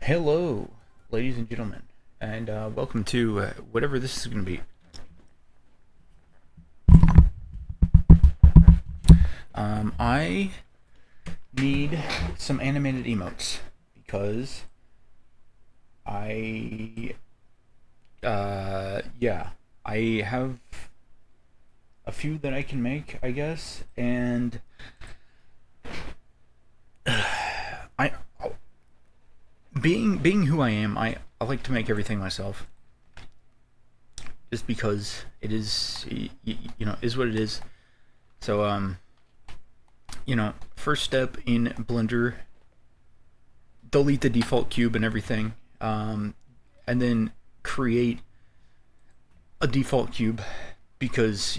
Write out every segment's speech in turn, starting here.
Hello, ladies and gentlemen, and welcome to whatever this is going to be. I need some animated emotes because yeah, I have a few that I can make, I guess, and I, being who I am, I like to make everything myself, just because it is, is what it is. So first step in Blender, delete the default cube and everything, and then create a default cube because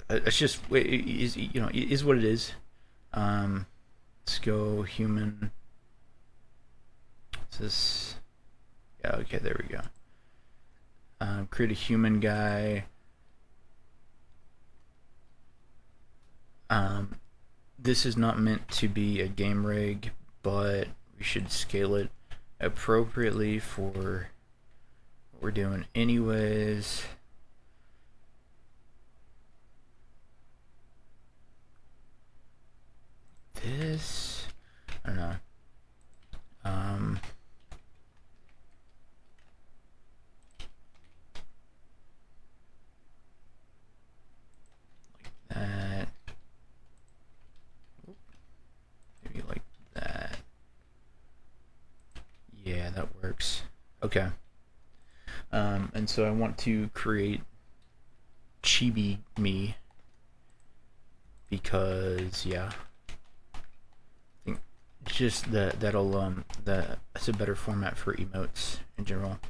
it's just it is what it is. Let's go human. Is this? Yeah. Okay. There we go. Create a human guy. This is not meant to be a game rig, but we should scale it appropriately for what we're doing anyways. This, I don't know. Like that. Maybe like that. Yeah, that works. Okay. And so I want to create Chibi me because yeah, I think just that's a better format for emotes in general,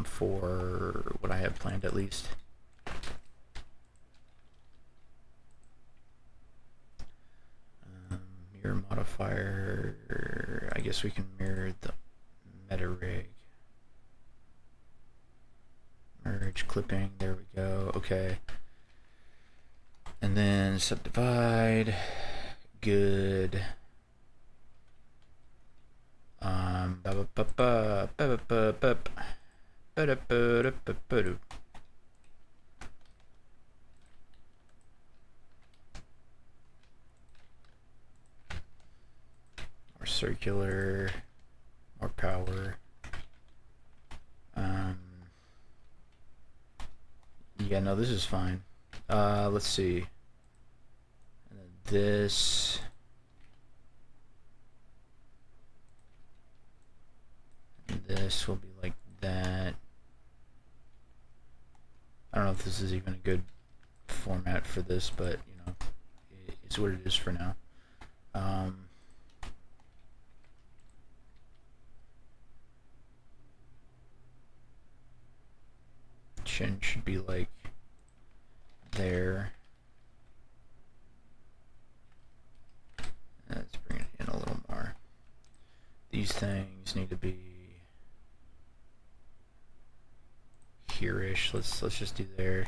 for what I have planned at least. Mirror modifier. I guess we can mirror the meta rig. Merge clipping. There we go. Okay. And then subdivide. Good. More circular, more power. Yeah, no, this is fine. Let's see. And then this. And this will be like that. I don't know if this is even a good format for this, but it's what it is for now. Chin should be like there. Let's bring it in a little more. These things need to be here-ish. Let's just do there.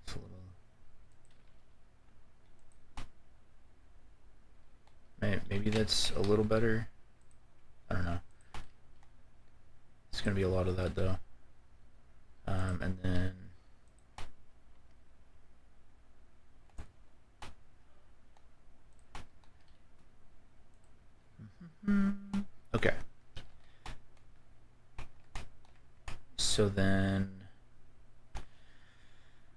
It's a little. Maybe that's a little better. I don't know. It's gonna be a lot of that though. And then okay. So then,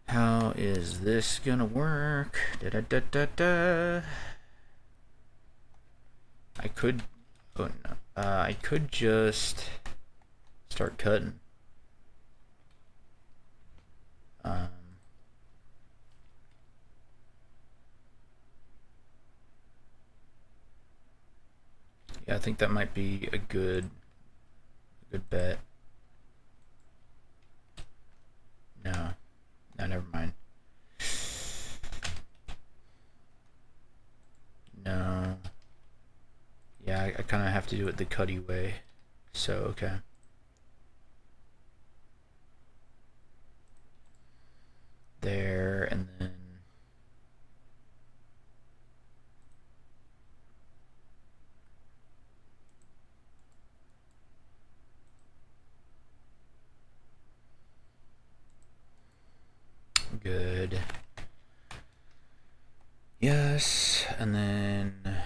how is this gonna work? Da da da da da. I could. Oh no. I could just start cutting. Yeah, I think that might be a good bet. No, never mind. No. Yeah, I kind of have to do it the Cuddy way. So, okay. There, and then Good. Yes, and then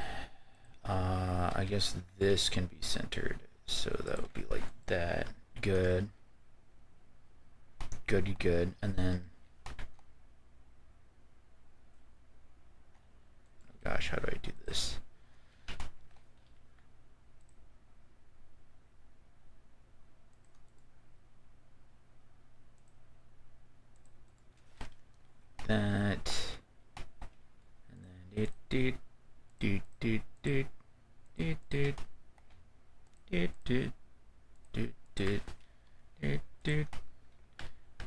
I guess this can be centered, so that would be like that. Good. Good. And then, oh gosh, how do I do this? That, and then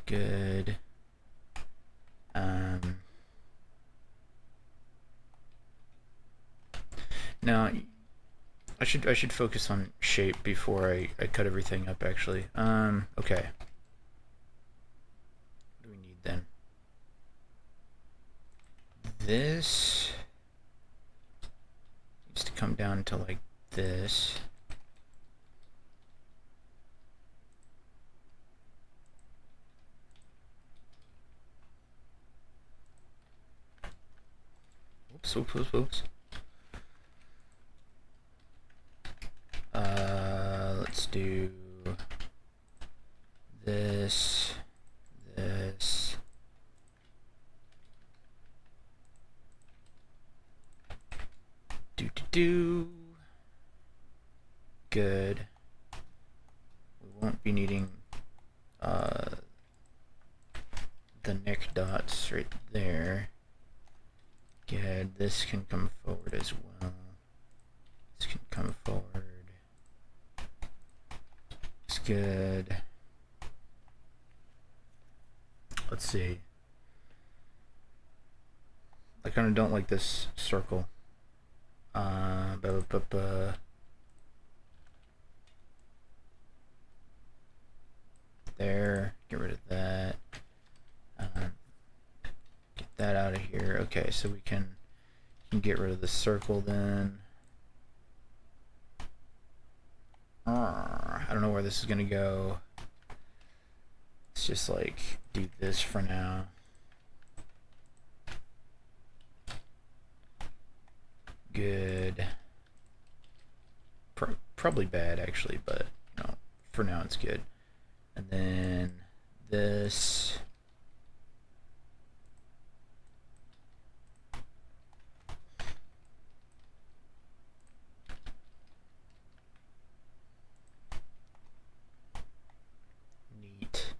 good. Now I should focus on shape before I cut everything up actually. Okay. What do we need then? This needs to come down to like this. Oops. Let's do this. Do. Good. We won't be needing the neck dots right there. Good. This can come forward as well. This can come forward. It's good. Let's see. I kind of don't like this circle. There. Get rid of that. Get that out of here. Okay, so we can get rid of the circle then. I don't know where this is gonna go. Let's just like do this for now. Good. Probably bad actually, but you know, for now it's good. And then this. Neat.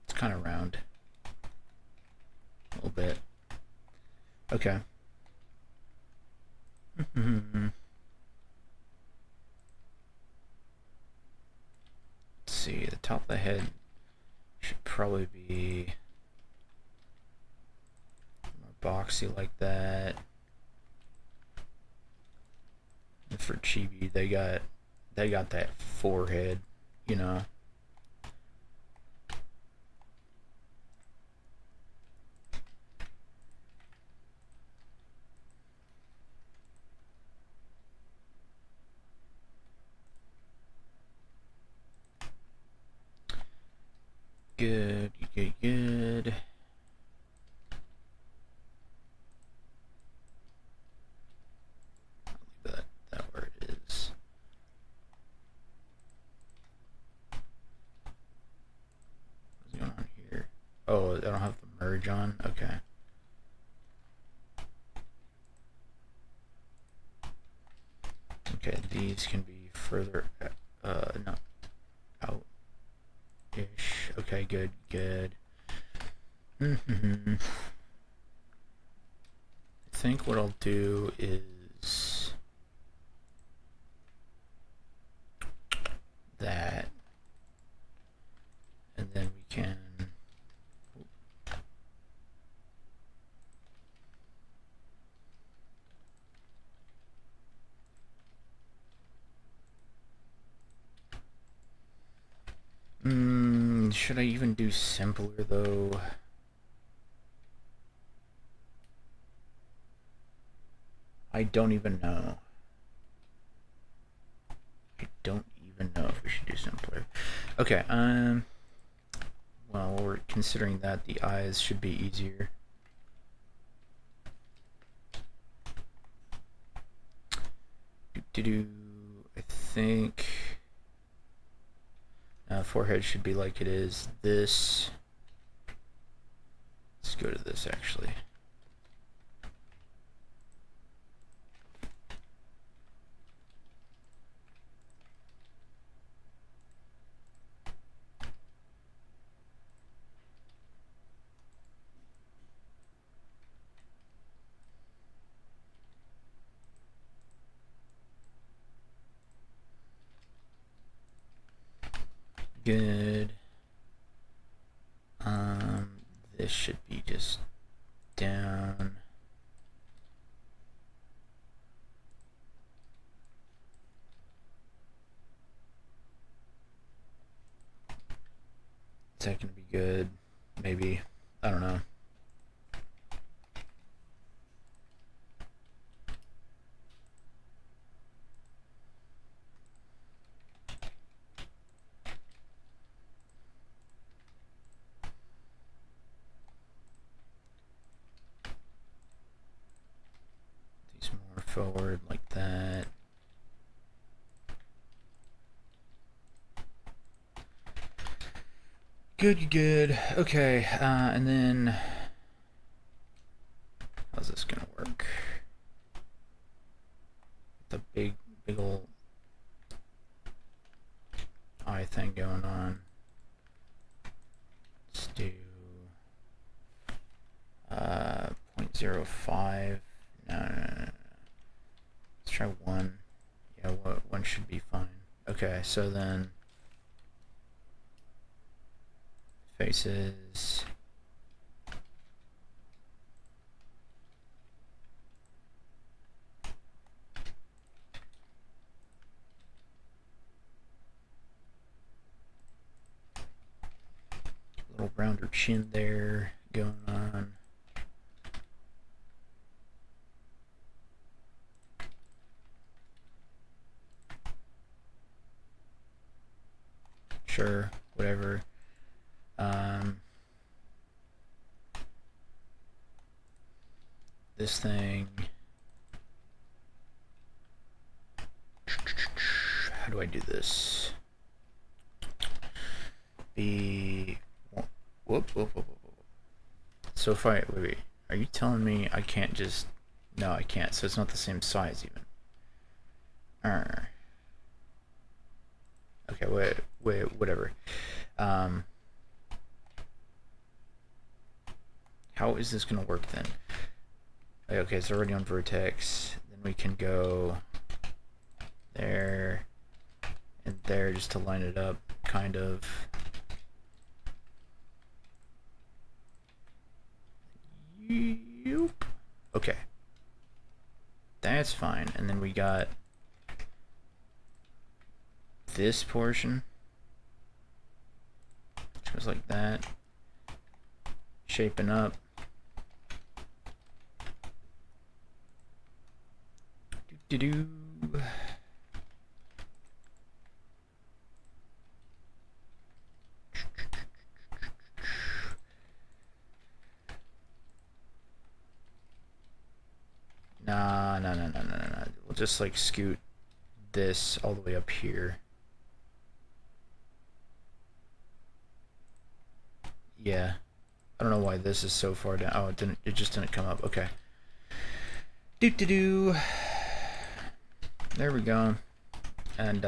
It's kind of round. A little bit. Okay. Let's see, the top of the head should probably be more boxy like that. And for Chibi, they got that forehead, you know. Good. I'll leave that where it is. What's going on here? Oh, I don't have the merge on? Okay. Okay, these can be further, no, out-ish. Okay, good. I think what I'll do is that, and then we can should I even do simpler though? I don't even know. I don't even know if we should do simpler. Okay, well, we're considering that the eyes should be easier. I think forehead should be like it is this. Let's go to this actually. Good. This should be just down. Is that gonna be good? Maybe. I don't know. These more forward like that. Good. Okay, and then how's this gonna work? The big old eye thing going on. Let's do 0.05. No. Let's try 1. Yeah, 1 should be fine. Okay, so then faces. Little rounder chin there going on. Sure, whatever. This thing. How do I do this? Whoop. So if I wait, are you telling me I can't just? No, I can't. So it's not the same size even. Okay, wait, whatever. How is this gonna work then? Okay, it's already on vertex. Then we can go there and there just to line it up, kind of. Yoop. Okay. That's fine. And then we got this portion. Which goes like that. Shaping up. Do-do-do. Nah. We'll just like scoot this all the way up here. Yeah. I don't know why this is so far down. Oh, it just didn't come up. Okay. Do. There we go. And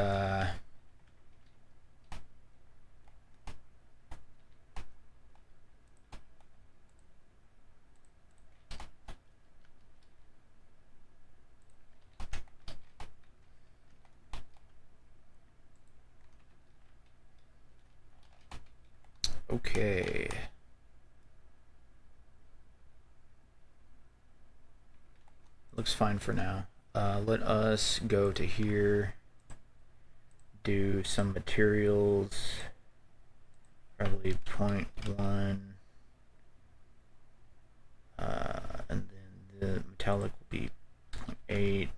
okay. Looks fine for now. Let us go to here, do some materials, probably 0.1, and then the metallic will be 0.8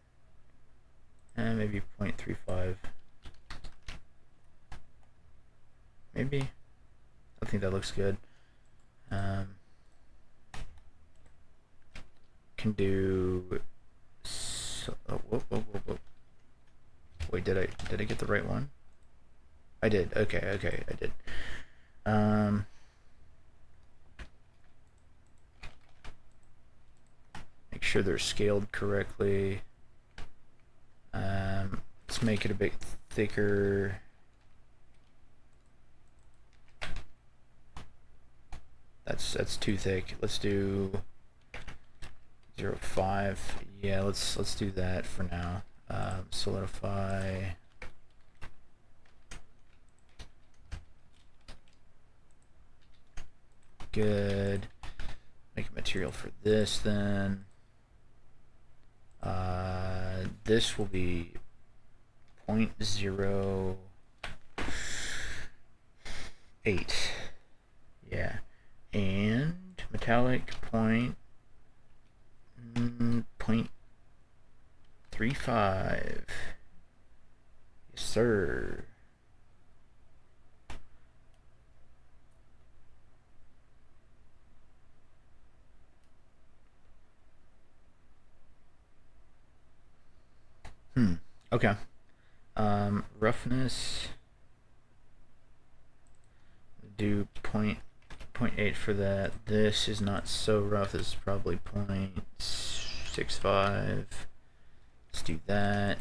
and maybe 0.35. Maybe. I think that looks good. Can do. Oh, whoa. Wait, did I get the right one? I did. Okay, I did. Make sure they're scaled correctly. Let's make it a bit thicker. That's too thick. Let's do 0.5. Yeah, let's do that for now. Solidify. Good. Make a material for this then. This will be 0.08. Yeah. And metallic 0.35. Yes, sir. Okay. Roughness. Do 0.8 for that. This is not so rough. This is probably 0.65. Let's do that.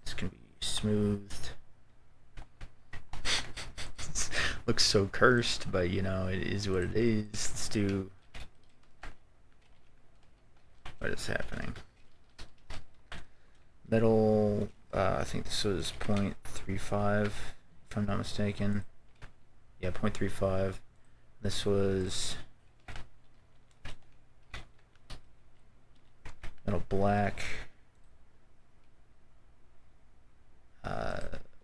This can be smoothed. Looks so cursed, but you know, it is what it is. Let's do. What is happening? Metal. I think this was 0.35, if I'm not mistaken. Yeah, 0.35. This was metal black.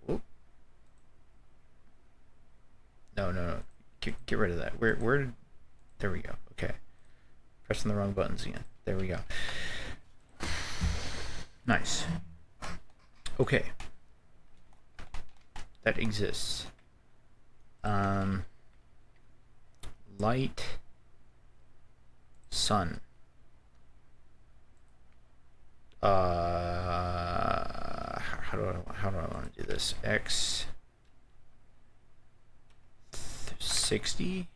Whoop. No. Get rid of that. Where? There we go. Okay. Pressing the wrong buttons again. There we go. Nice. Okay. That exists. Light. Sun. How do I want to do this? X 60.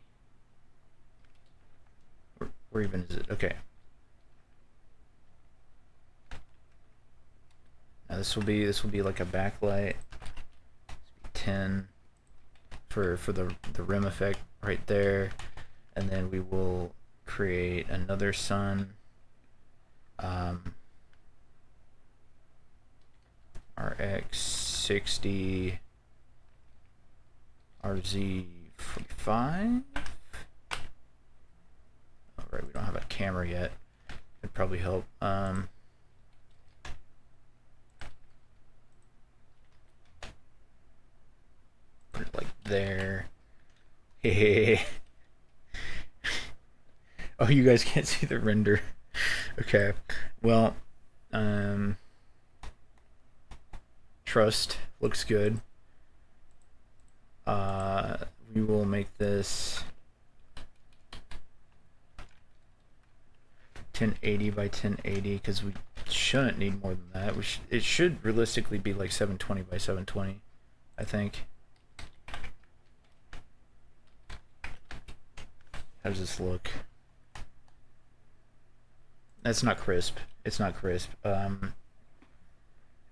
Where even is it? Okay. Now this will be like a backlight. 10 for the rim effect right there, and then we will create another sun. RX60 RZ45. All right, we don't have a camera yet. It'd probably help. Put it like there. Hey. Oh, you guys can't see the render. Okay. Well, trust looks good. We will make this 1080 by 1080 because we shouldn't need more than that. It should realistically be like 720 by 720, I think. How does this look? That's not crisp. It's not crisp. There's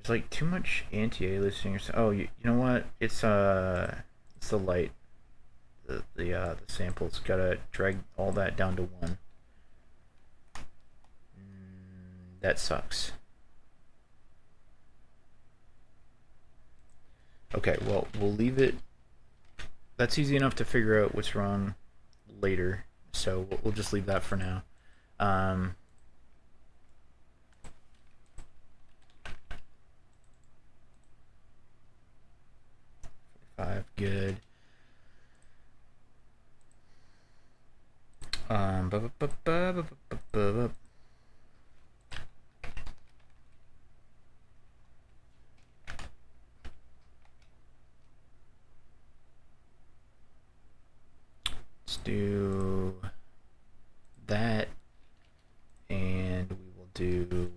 like too much anti-aliasing or so. Oh, you know what? It's the light. The samples. Gotta drag all that down to 1. That sucks. Okay, well, we'll leave it. That's easy enough to figure out what's wrong later, so we'll just leave that for now. 5, good. do that, and we will do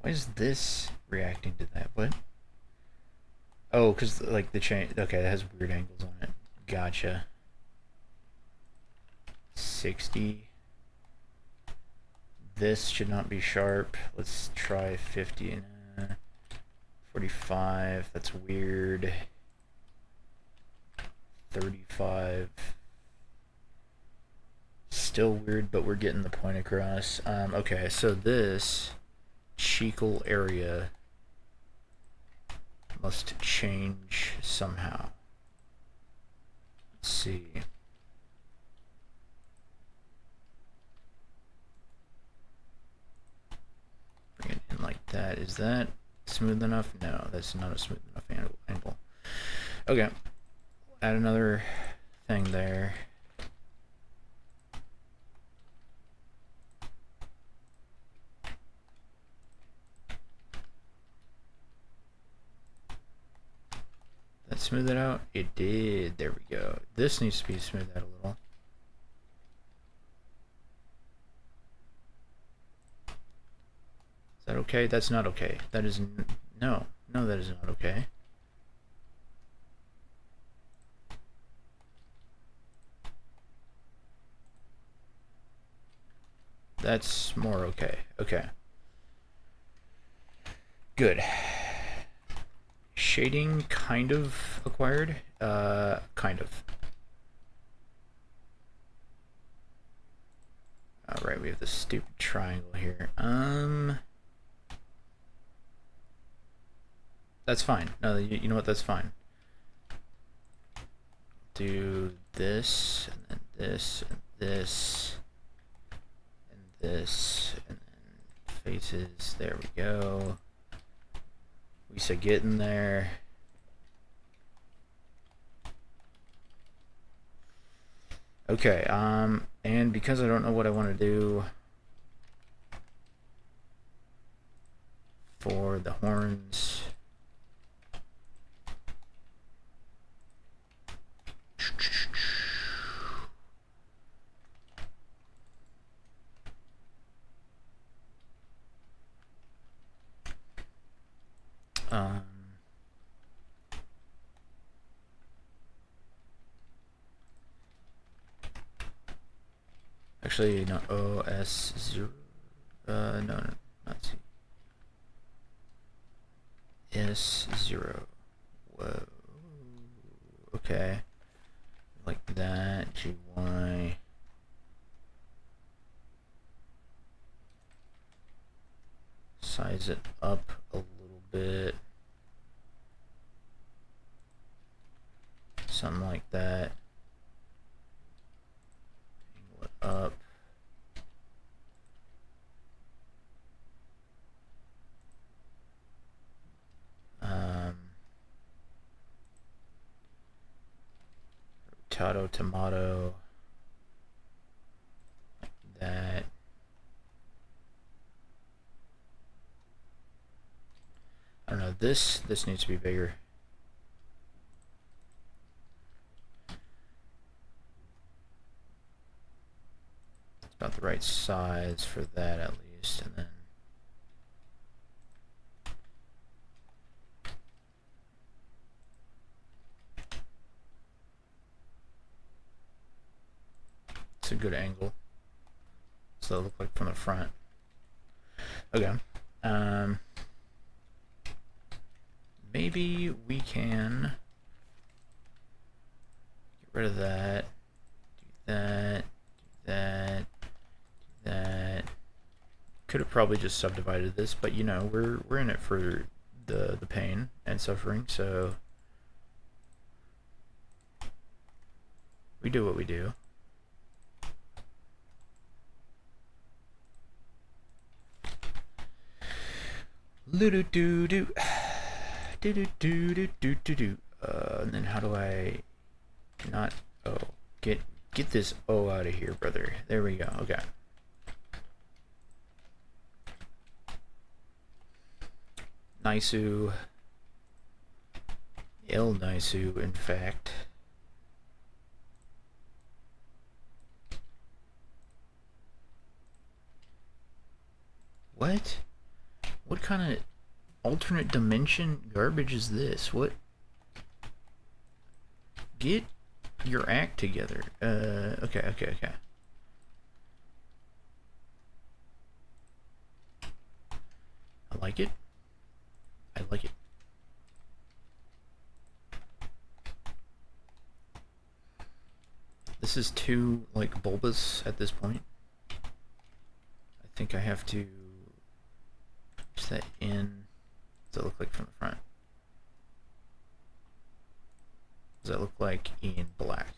why is this reacting to that? What? Oh, because like the chain. Okay, that has weird angles on it. Gotcha. 60. This should not be sharp. Let's try 50. 45. That's weird. 35. Still weird, but we're getting the point across. Okay, so this cheekle area must change somehow. Let's see. Bring it in like that. Is that smooth enough? No, that's not a smooth enough angle. Okay. Add another thing there. That smooth it out? It did. There we go. This needs to be smoothed out a little. Is that okay? That's not okay. That is no. No, that is not okay. That's more okay. Okay. Good. Shading kind of acquired. Kind of. Alright, we have this stupid triangle here. That's fine. No, you know what? That's fine. Do this, and then this, and this, and this, and then faces. There we go. We said get in there. Okay, and because I don't know what I want to do for the horns, actually, no, OS0, no, not Z. S0, whoa, okay, like that, GY, size it up a little bit, something like that. Angle it up. Tomato, like that. I don't know. This needs to be bigger. It's about the right size for that at least, and then it's a good angle. So it'll look like from the front. Okay. Maybe we can get rid of that. Do that. Do that. Do that. Could have probably just subdivided this, but you know, we're in it for the pain and suffering, so we do what we do. Do do do do do do do do do do. And then how do I not? Oh, get Get this O out of here, brother. There we go. Okay. Nisu. El Nisu, in fact. What? What kind of alternate dimension garbage is this? What? Get your act together. Okay. I like it. I like it. This is too, like, bulbous at this point. I think I have to push that in. What does that look like from the front? What does that look like in black?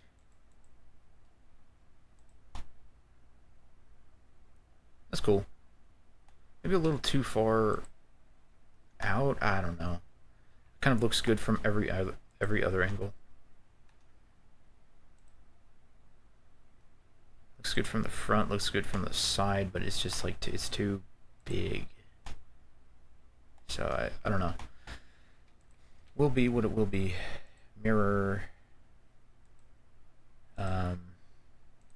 That's cool. Maybe a little too far out. I don't know. Kind of looks good from every other angle. Looks good from the front. Looks good from the side, but it's just like it's too big. So I don't know. Will be what it will be. Mirror.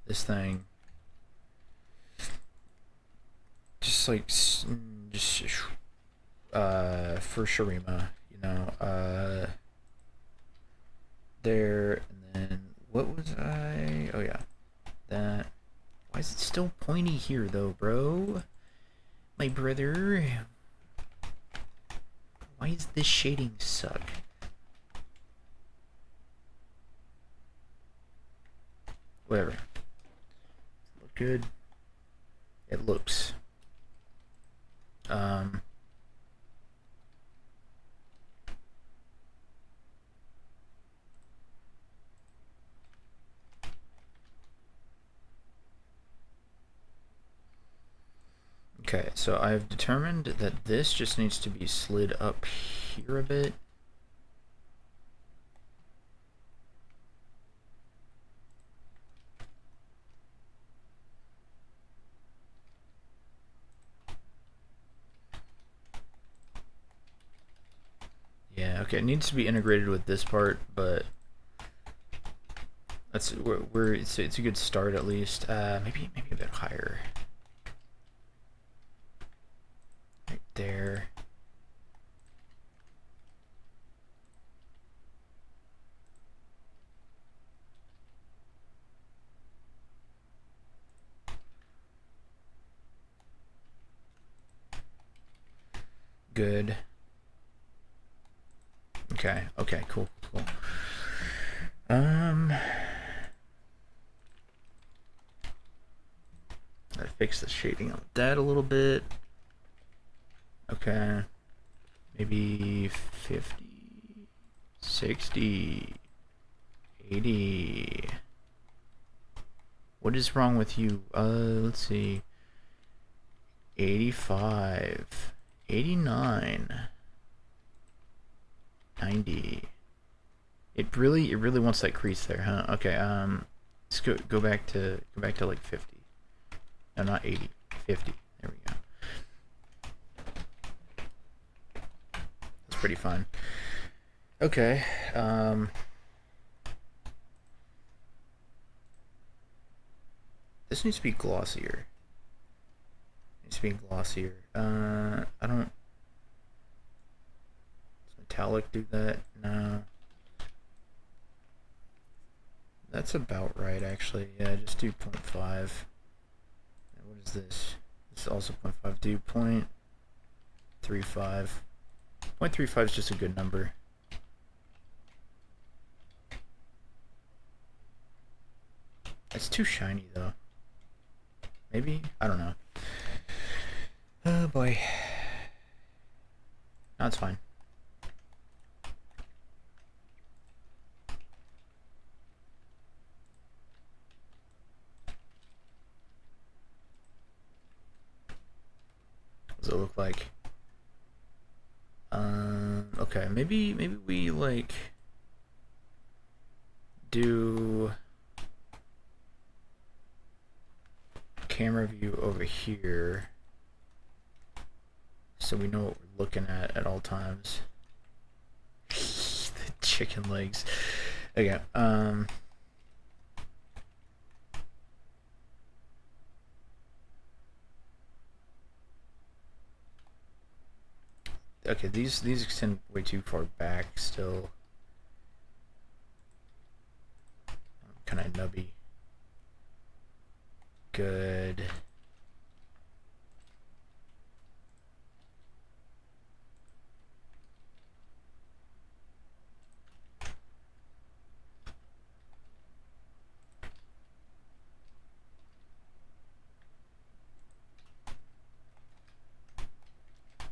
This thing. Just like for Shurima, you know, there, and then what was I? Oh yeah, that. Why is it still pointy here though, bro? My brother. Why is this shading suck? Whatever. Look good. It looks. Okay, so I've determined that this just needs to be slid up here a bit. Yeah, okay, it needs to be integrated with this part, but that's where it's a good start at least. Maybe a bit higher. Right there. Good. Okay, cool. I fix the shading on that a little bit. Okay. Maybe 50, 60, 80. What is wrong with you? Let's see. 85, 89, 90. It really wants that crease there, huh? Okay, let's go back to like 50. No, not 80. 50. There we go. That's pretty fun. Okay, this needs to be glossier. Needs to be glossier. I don't. Does metallic do that? No. That's about right, actually. Yeah, just do 0.5. What is this? This is also 0.5. Do 0.35. 0.35 is just a good number. It's too shiny, though. Maybe? I don't know. Oh, boy. No, it's fine. What does it look like? Okay, maybe we, like, do camera view over here so we know what we're looking at all times. The chicken legs. Okay, okay, these extend way too far back still. Kind of nubby. Good.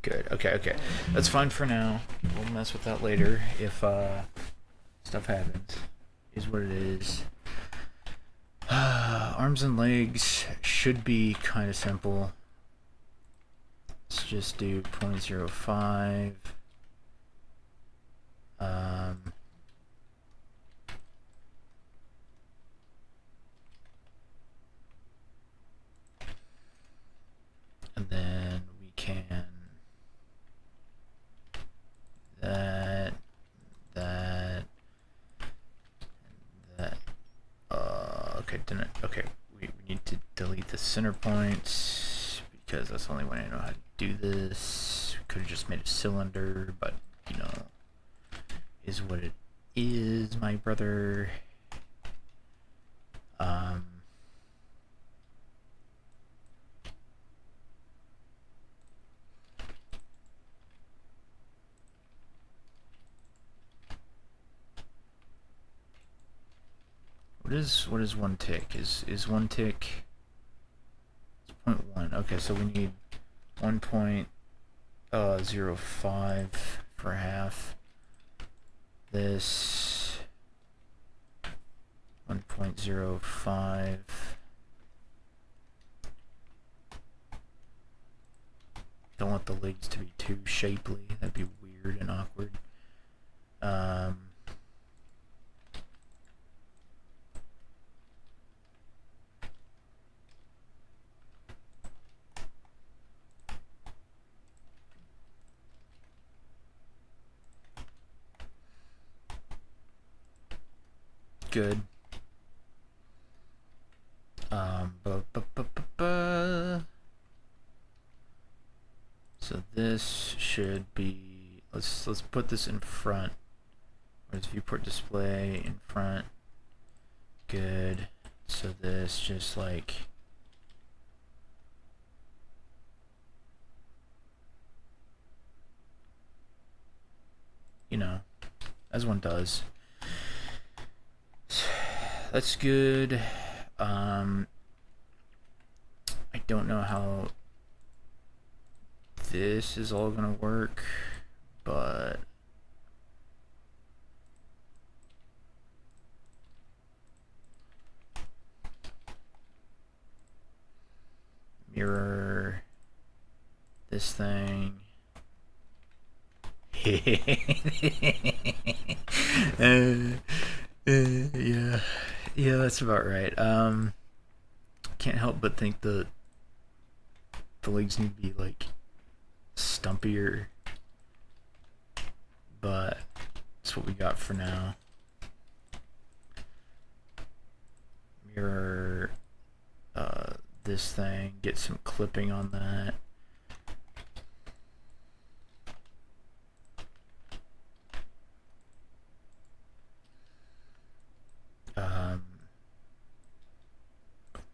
Good. Okay. That's fine for now. We'll mess with that later if stuff happens. Is what it is. Arms and legs should be kind of simple. Let's just do 0.05. And then we can that. Okay, didn't. Okay, we need to delete the center points because that's the only way I know how to do this. We could have just made a cylinder, but you know, is what it is, my brother. What is one tick? Is one tick? It's 0.1. Okay, so we need 1.05 for half. This 1.05. Don't want the legs to be too shapely. That'd be weird and awkward. Good. So this should be, let's put this in front. Where's viewport display in front? Good. So this just like, you know, as one does. That's good. I don't know how this is all gonna work, but mirror this thing. Yeah, that's about right. Can't help but think the legs need to be like stumpier, but that's what we got for now. Mirror this thing, get some clipping on that.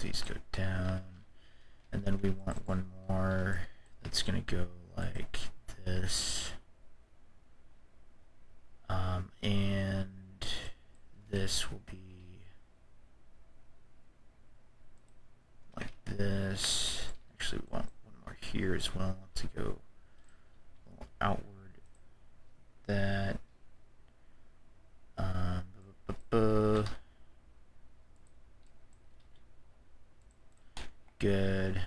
These go down, and then we want one more that's gonna go like this, and this will be like this. Actually, we want one more here as well to go outward. That. Good.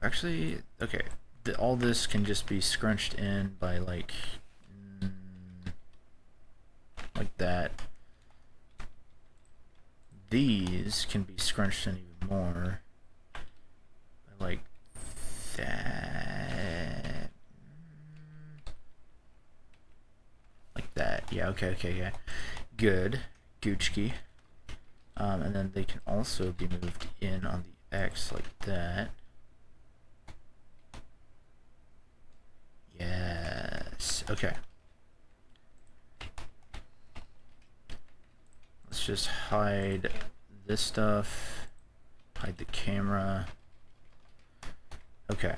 Actually, okay. All this can just be scrunched in by like like that. These can be scrunched in even more. Like that. Like that. Yeah, okay, yeah. Good. Goochki. And then they can also be moved in on the X like that. Yes. Okay. Let's just hide this stuff. Hide the camera. Okay.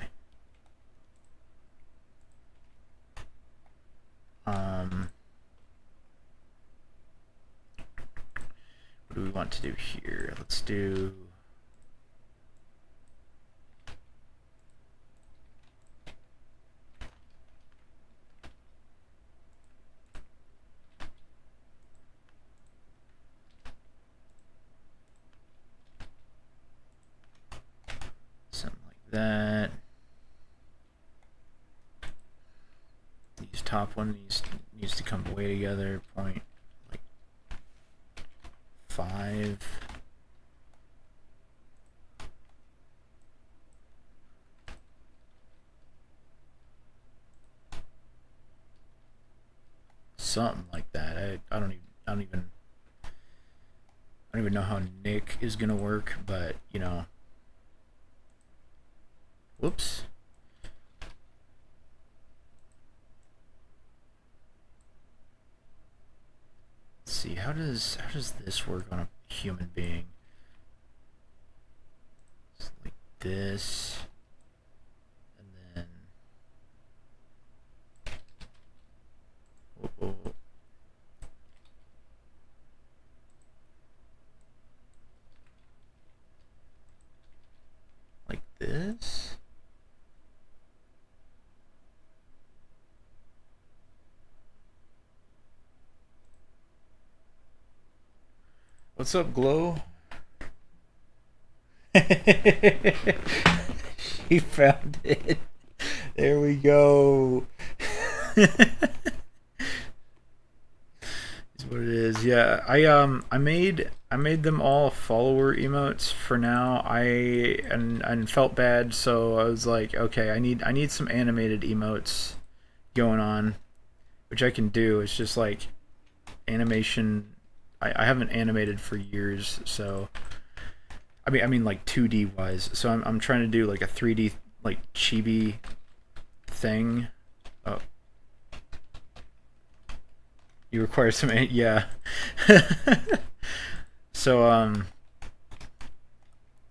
What do we want to do here? Let's do... something like that. These top one needs to come way together. Point like 5. Something like that. I don't even know how Nick is gonna work, but you know. Whoops. Let's see, how does this work on a human being? It's like this, and then like this. What's up, Glow? She found it. There we go. Is what it is. Yeah, I made them all follower emotes for now. And felt bad, so I was like, okay, I need some animated emotes going on, which I can do. It's just like animation. I haven't animated for years, so I mean like 2D wise. So I'm trying to do like a 3D like Chibi thing. Oh, you require some, yeah. So I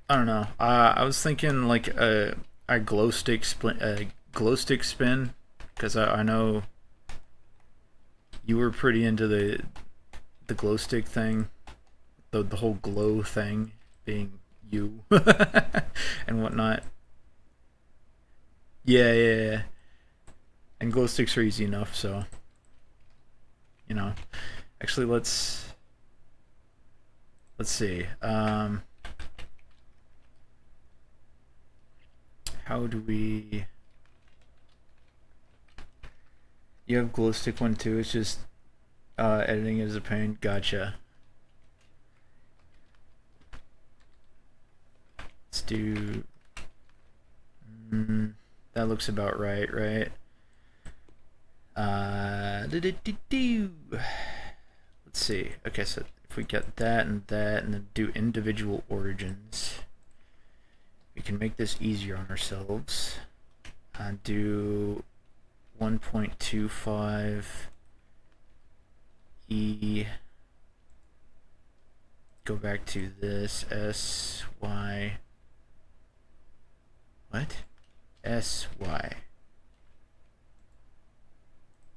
don't know. I was thinking like a glow stick spin, because I know you were pretty into the glow stick thing, the whole glow thing being you and whatnot. Yeah. And glow sticks are easy enough, so you know. Actually, let's see. How do we? You have glow stick one too. It's just editing is a pain. Gotcha. Let's do. That looks about right, right? Let's see. Okay, so if we get that and then do individual origins, we can make this easier on ourselves. Do 1.25 E. Go back to this SY. What? SY.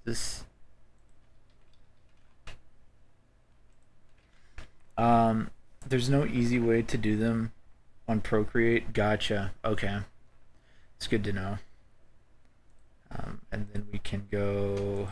This. There's no easy way to do them on Procreate. Gotcha. Okay. It's good to know. And then we can go.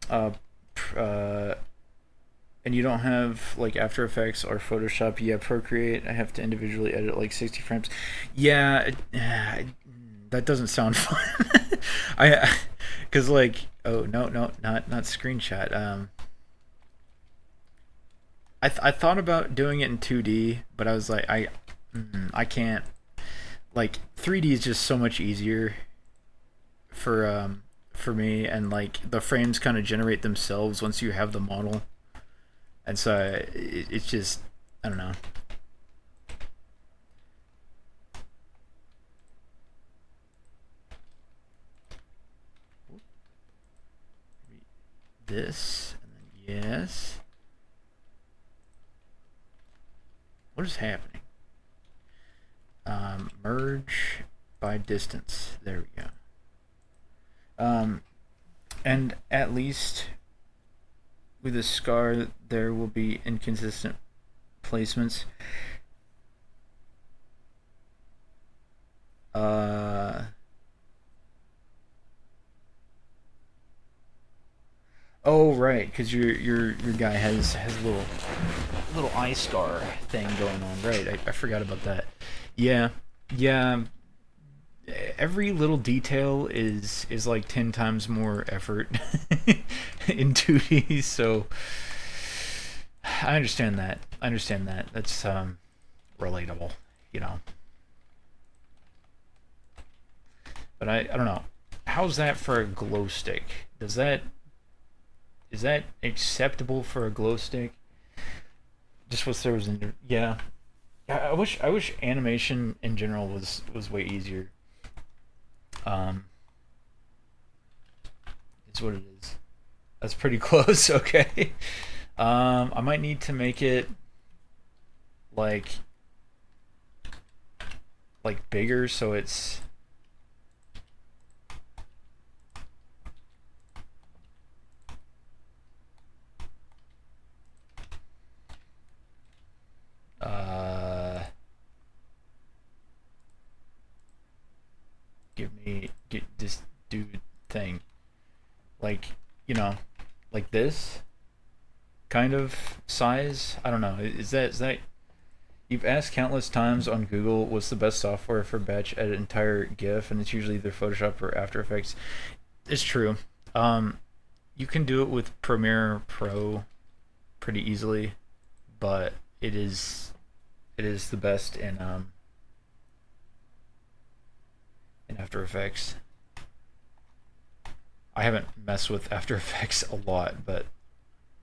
uh, uh, and you don't have like After Effects or Photoshop. Yeah, Procreate. I have to individually edit like 60 frames. Yeah, that doesn't sound fun. I, because like, oh no, no, not screenshot. I thought about doing it in 2D, but I was like, I can't. Like 3D is just so much easier for me, and like the frames kind of generate themselves once you have the model, and so it's just I don't know. This and then yes. What is happening? Merge by distance. There we go. And at least with a scar, there will be inconsistent placements. Uh, oh right, because your guy has a little eye scar thing going on. Right, I forgot about that. Yeah, yeah. Every little detail is like 10 times more effort in 2D. So I understand that. I understand that. That's relatable, you know. But I don't know. How's that for a glow stick? Does that is that acceptable for a glow stick? Just what there was in yeah. I wish animation in general was way easier. Um, it's what it is. That's pretty close. Okay. I might need to make it like bigger so it's uh get this dude thing like you know like this kind of size. I don't know. Is that you've asked countless times on Google what's the best software for batch edit entire GIF, and it's usually either Photoshop or After Effects. It's true. Um, you can do it with Premiere Pro pretty easily, but it is the best in After Effects. I haven't messed with After Effects a lot, but at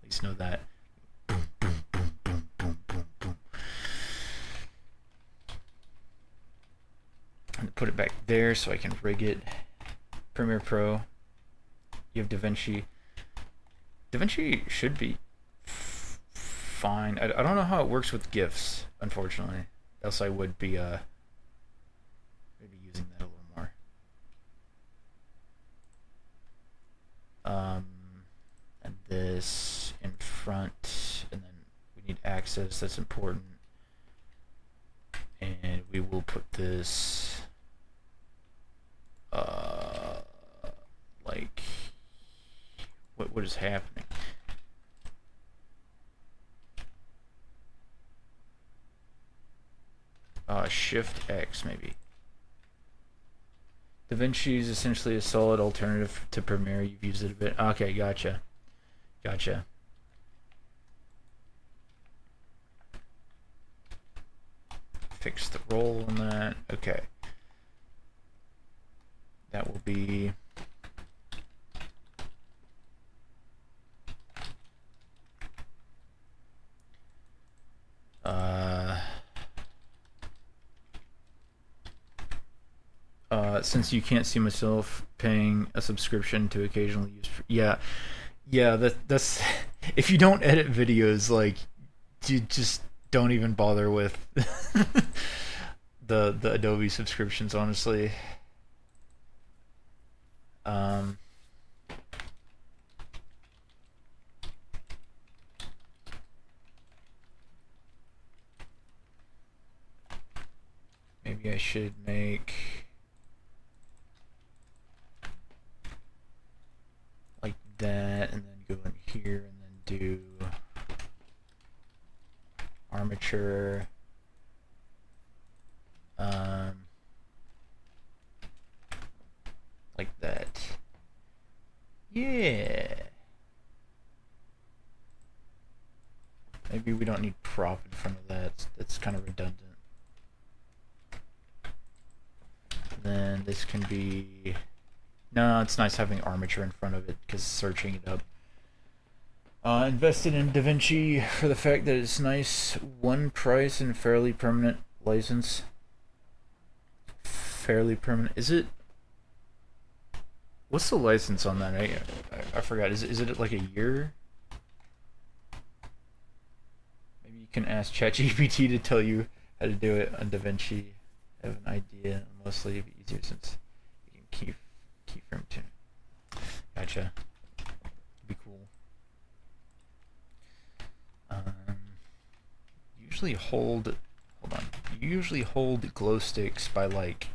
least know that. Boom, boom, boom, boom, boom, boom, boom. And put it back there so I can rig it. Premiere Pro. You have DaVinci. DaVinci should be fine. I don't know how it works with GIFs, unfortunately. Else I would be maybe using that a little more. Um, and this in front, and then we need access. That's important. And we will put this like what is happening? Shift X maybe. DaVinci is essentially a solid alternative to Premiere. You've used it a bit. Okay, gotcha. Gotcha. Fix the roll on that. Okay. That will be since you can't see myself paying a subscription to occasionally use yeah, yeah, that's if you don't edit videos, like you just don't even bother with the Adobe subscriptions, honestly. um Maybe I should make like that and then armature. Like that. Yeah. Maybe we don't need prop in front of that. That's kind of redundant. Then this can be... No, it's nice having armature in front of it because searching it up. Invested in DaVinci for the fact that it's nice, one price and fairly permanent license. Fairly permanent. Is it? What's the license on that? I forgot. Is it like a year? Maybe you can ask ChatGPT to tell you how to do it on DaVinci. I have an idea. Mostly it'd be easier since you can keyframe too. Gotcha. Be cool. Usually hold on. You usually hold glow sticks by like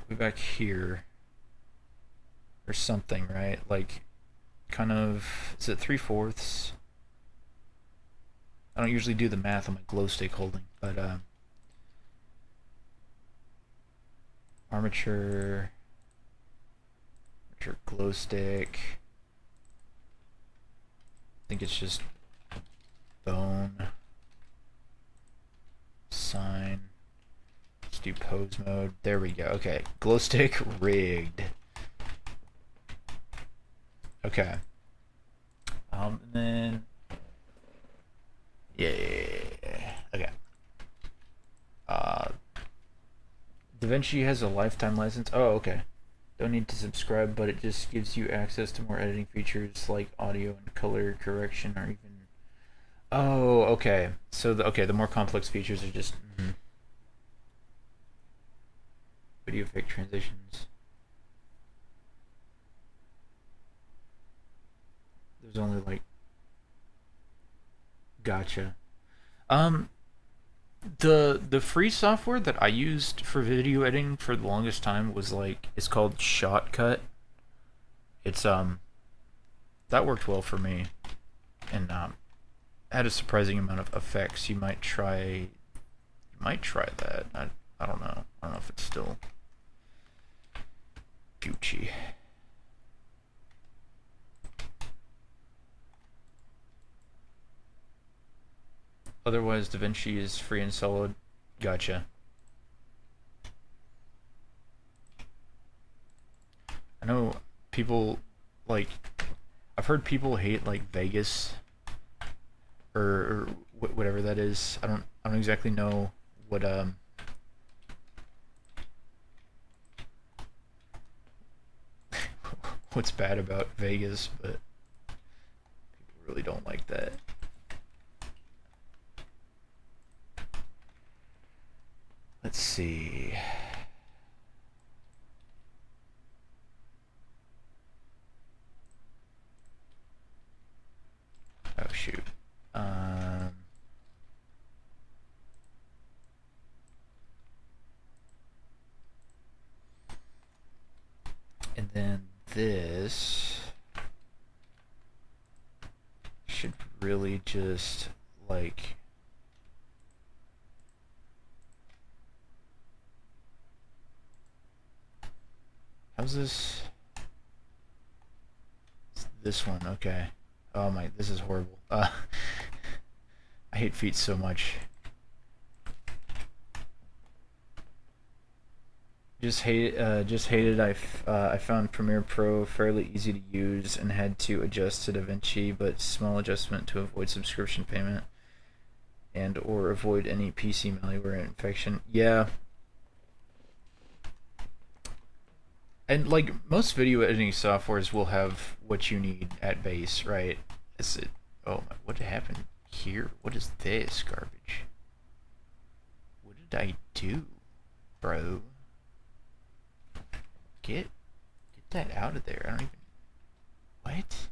way back here or something, right? Like kind of, is it 3/4? I don't usually do the math on my glow stick holding, but armature glow stick. I think it's just bone, sign. Let's do pose mode. There we go. Okay, glow stick rigged. Okay. And then yeah. Okay. DaVinci has a lifetime license. Oh, okay. Don't need to subscribe, but it just gives you access to more editing features like audio and color correction, or even. Oh, okay. So the more complex features are just video fake transitions. There's only like. Gotcha. The free software that I used for video editing for the longest time was like, it's called Shotcut. It's that worked well for me, and had a surprising amount of effects. You might try that. I don't know. I don't know if it's still Gucci. Otherwise, DaVinci is free and solid. Gotcha. I know people like. I've heard people hate like Vegas or whatever that is. I don't exactly know what what's bad about Vegas, but people really don't like that. Let's see. Oh shoot. And then this should really just like how's this? It's this one, okay. Oh my, this is horrible. I hate feet so much. Just hated. I found Premiere Pro fairly easy to use and had to adjust to DaVinci, but small adjustment to avoid subscription payment and or avoid any PC malware infection. Yeah. And like most video editing softwares will have what you need at base, right? Is it? Oh my! What happened here? What is this garbage? What did I do, bro? Get that out of there. I don't even. What?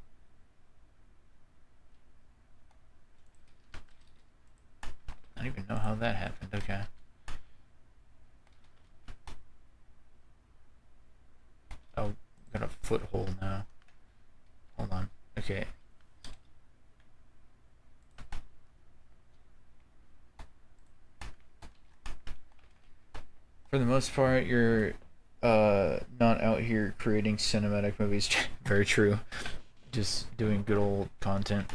I don't even know how that happened. Okay. Oh, got a foothold now. Hold on. Okay. For the most part, you're not out here creating cinematic movies. Very true. Just doing good old content.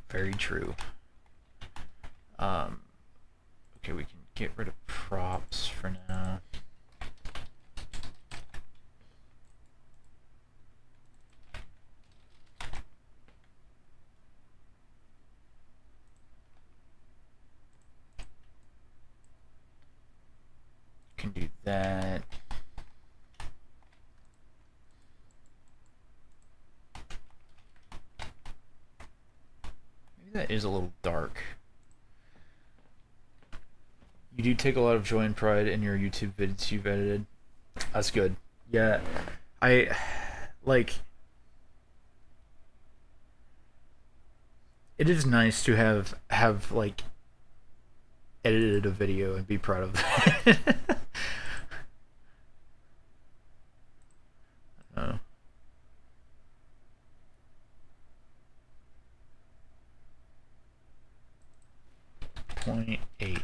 Very true. Okay, we can get rid of props for now. Can do that. Maybe that is a little dark. You do take a lot of joy and pride in your YouTube vids you've edited. That's good. Yeah, I like. It is nice to have like edited a video and be proud of it. Oh. 0.8.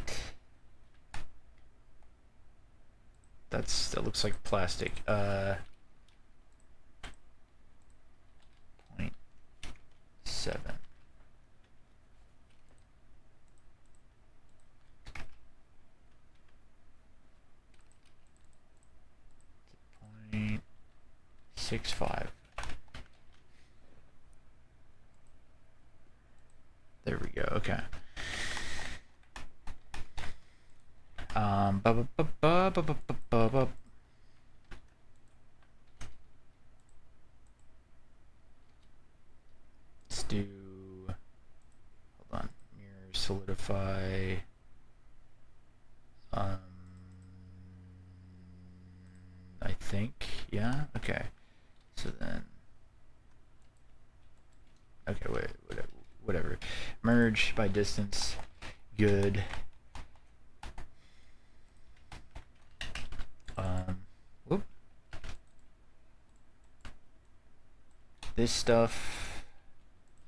That looks like plastic. 0.7. Point 0.65. There we go. Okay. Ba, ba, ba, ba, ba, ba, ba, ba. Let's do. Hold on. Mirror solidify. I think. Yeah. Okay. So then. Okay. Wait. Whatever. Merge by distance. Good. Whoop. This stuff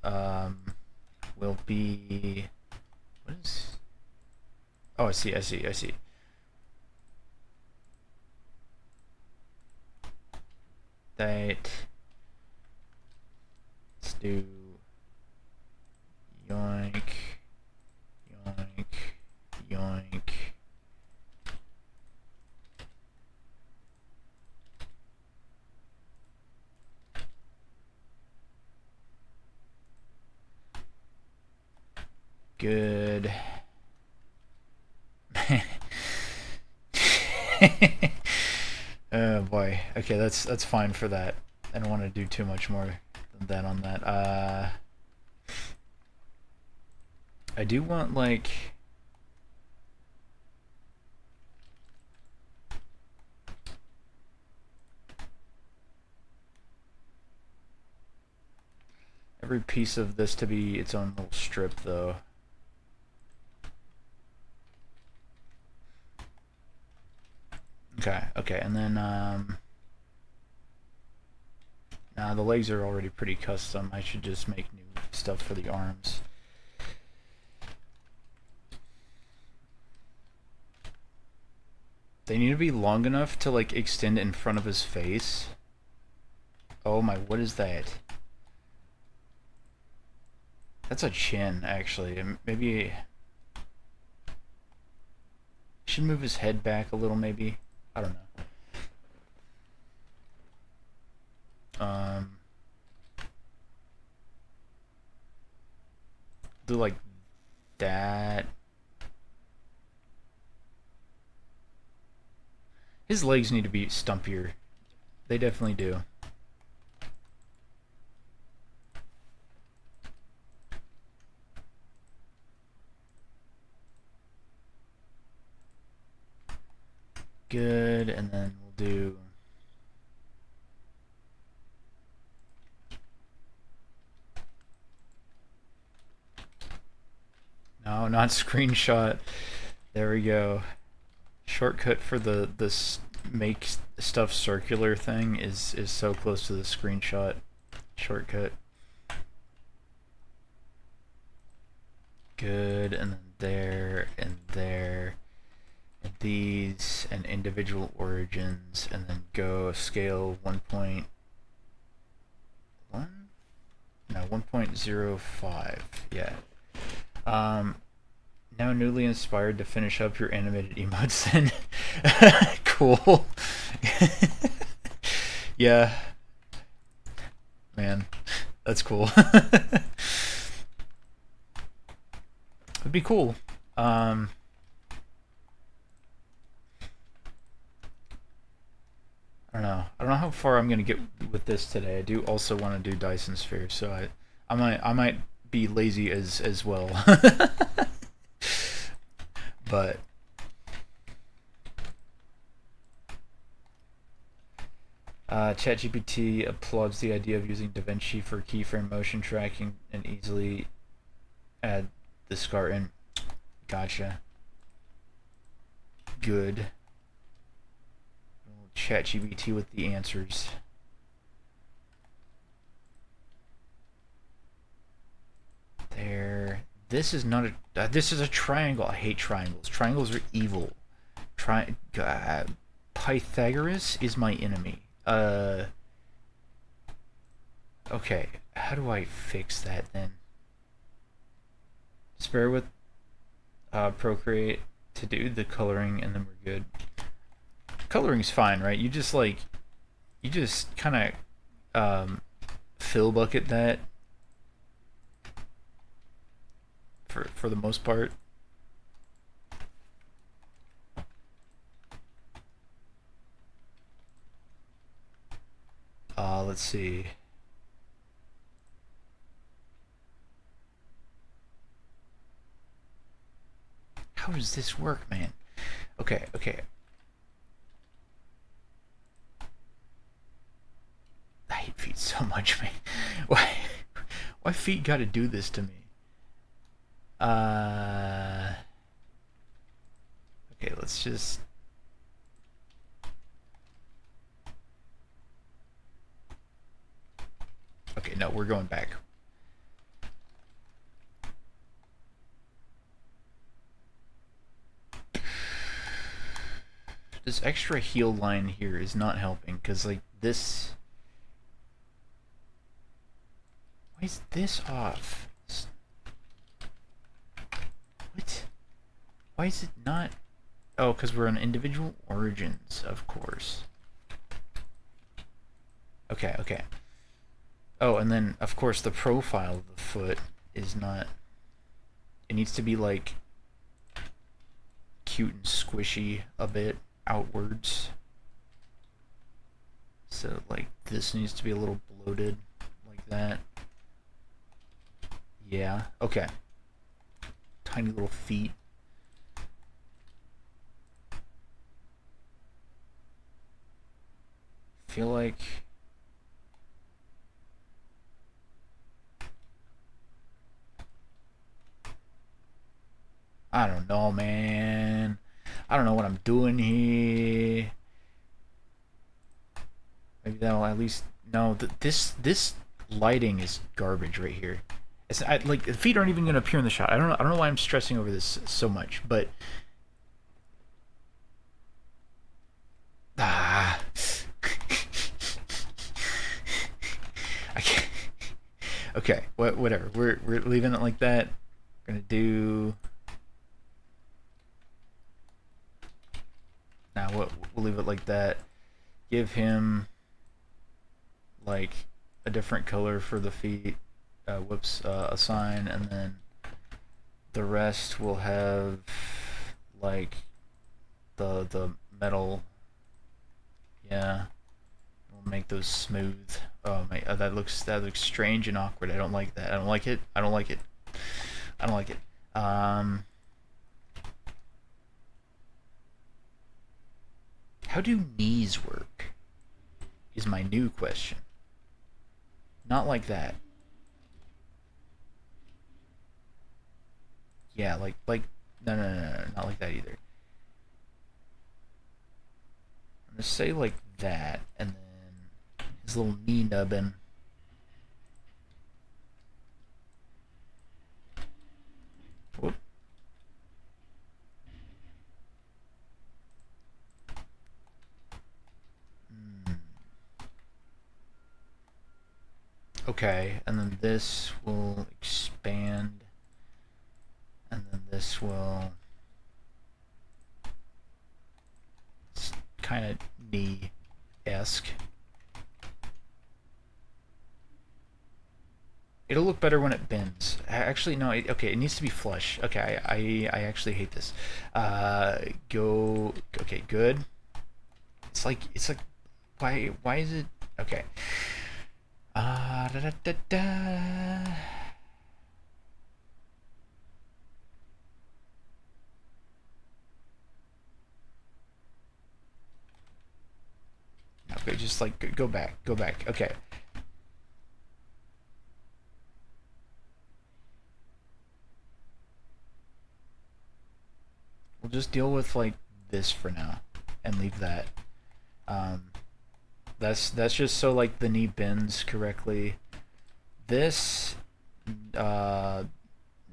will be. What is? Oh, I see. That. Let's do. Yoink. Yoink. Yoink. Good. Oh boy. Okay, that's fine for that. I don't want to do too much more than that on that. I do want like every piece of this to be its own little strip though. Okay, and then now the legs are already pretty custom. I should just make new stuff for the arms. They need to be long enough to like extend in front of his face. Oh my, what is that? That's a chin, actually. Maybe should move his head back a little, maybe. I don't know. Do like that. His legs need to be stumpier. They definitely do. Good, and then we'll do. No, not screenshot. There we go. Shortcut for the make stuff circular thing is so close to the screenshot shortcut. Good, and then there, and there, and these and individual origins, and then go scale 1.1? No, 1.05. Yeah. Now newly inspired to finish up your animated emotes then. Cool. Yeah. Man, that's cool. It'd be cool. I don't know. I don't know how far I'm gonna get with this today. I do also want to do Dyson Sphere, so I might be lazy as well. But ChatGPT applauds the idea of using DaVinci for keyframe motion tracking and easily add the SCAR in. Gotcha. Good. ChatGPT with the answers. There. This is not a. This is a triangle. I hate triangles. Triangles are evil. Pythagoras is my enemy. Okay. How do I fix that then? Spare with Procreate to do the coloring, and then we're good. Coloring's fine, right? You just kind of fill bucket that for the most part. Let's see. How does this work, man? Okay. I hate feet so much, man. Why feet gotta do this to me? Okay, let's just... Okay, no, we're going back. This extra heel line here is not helping, because, like, this... Why is this off? What? Why is it not... Oh, because we're on individual origins, of course. Okay. Oh, and then, of course, the profile of the foot is not... It needs to be, like, cute and squishy a bit outwards. So, like, this needs to be a little bloated, like that. Yeah, okay. Tiny little feet. Feel like... I don't know, man. I don't know what I'm doing here. Maybe that'll at least... No, this lighting is garbage right here. It's like, the feet aren't even going to appear in the shot. I don't know why I'm stressing over this so much, but... I can't... Okay, whatever. We're leaving it like that. We're gonna do... Now we'll leave it like that. Give him like a different color for the feet. Assign, and then the rest will have like the metal. Yeah, we'll make those smooth. Oh my, that looks strange and awkward. I don't like that. I don't like it. How do knees work? Is my new question. Not like that. Yeah, like no, not like that either. I'm gonna say like that, and then his little knee nubbin. Whoop. Okay, and then this will expand, and then this will kind of knee-esque. It'll look better when it bends. Actually, no. Okay, it needs to be flush. Okay, I actually hate this. Go. Okay, good. It's like why is it okay? Da, da, da, da. Okay, just like go back, go back. Okay. We'll just deal with like this for now and leave that. Um, that's just so like the knee bends correctly. This uh,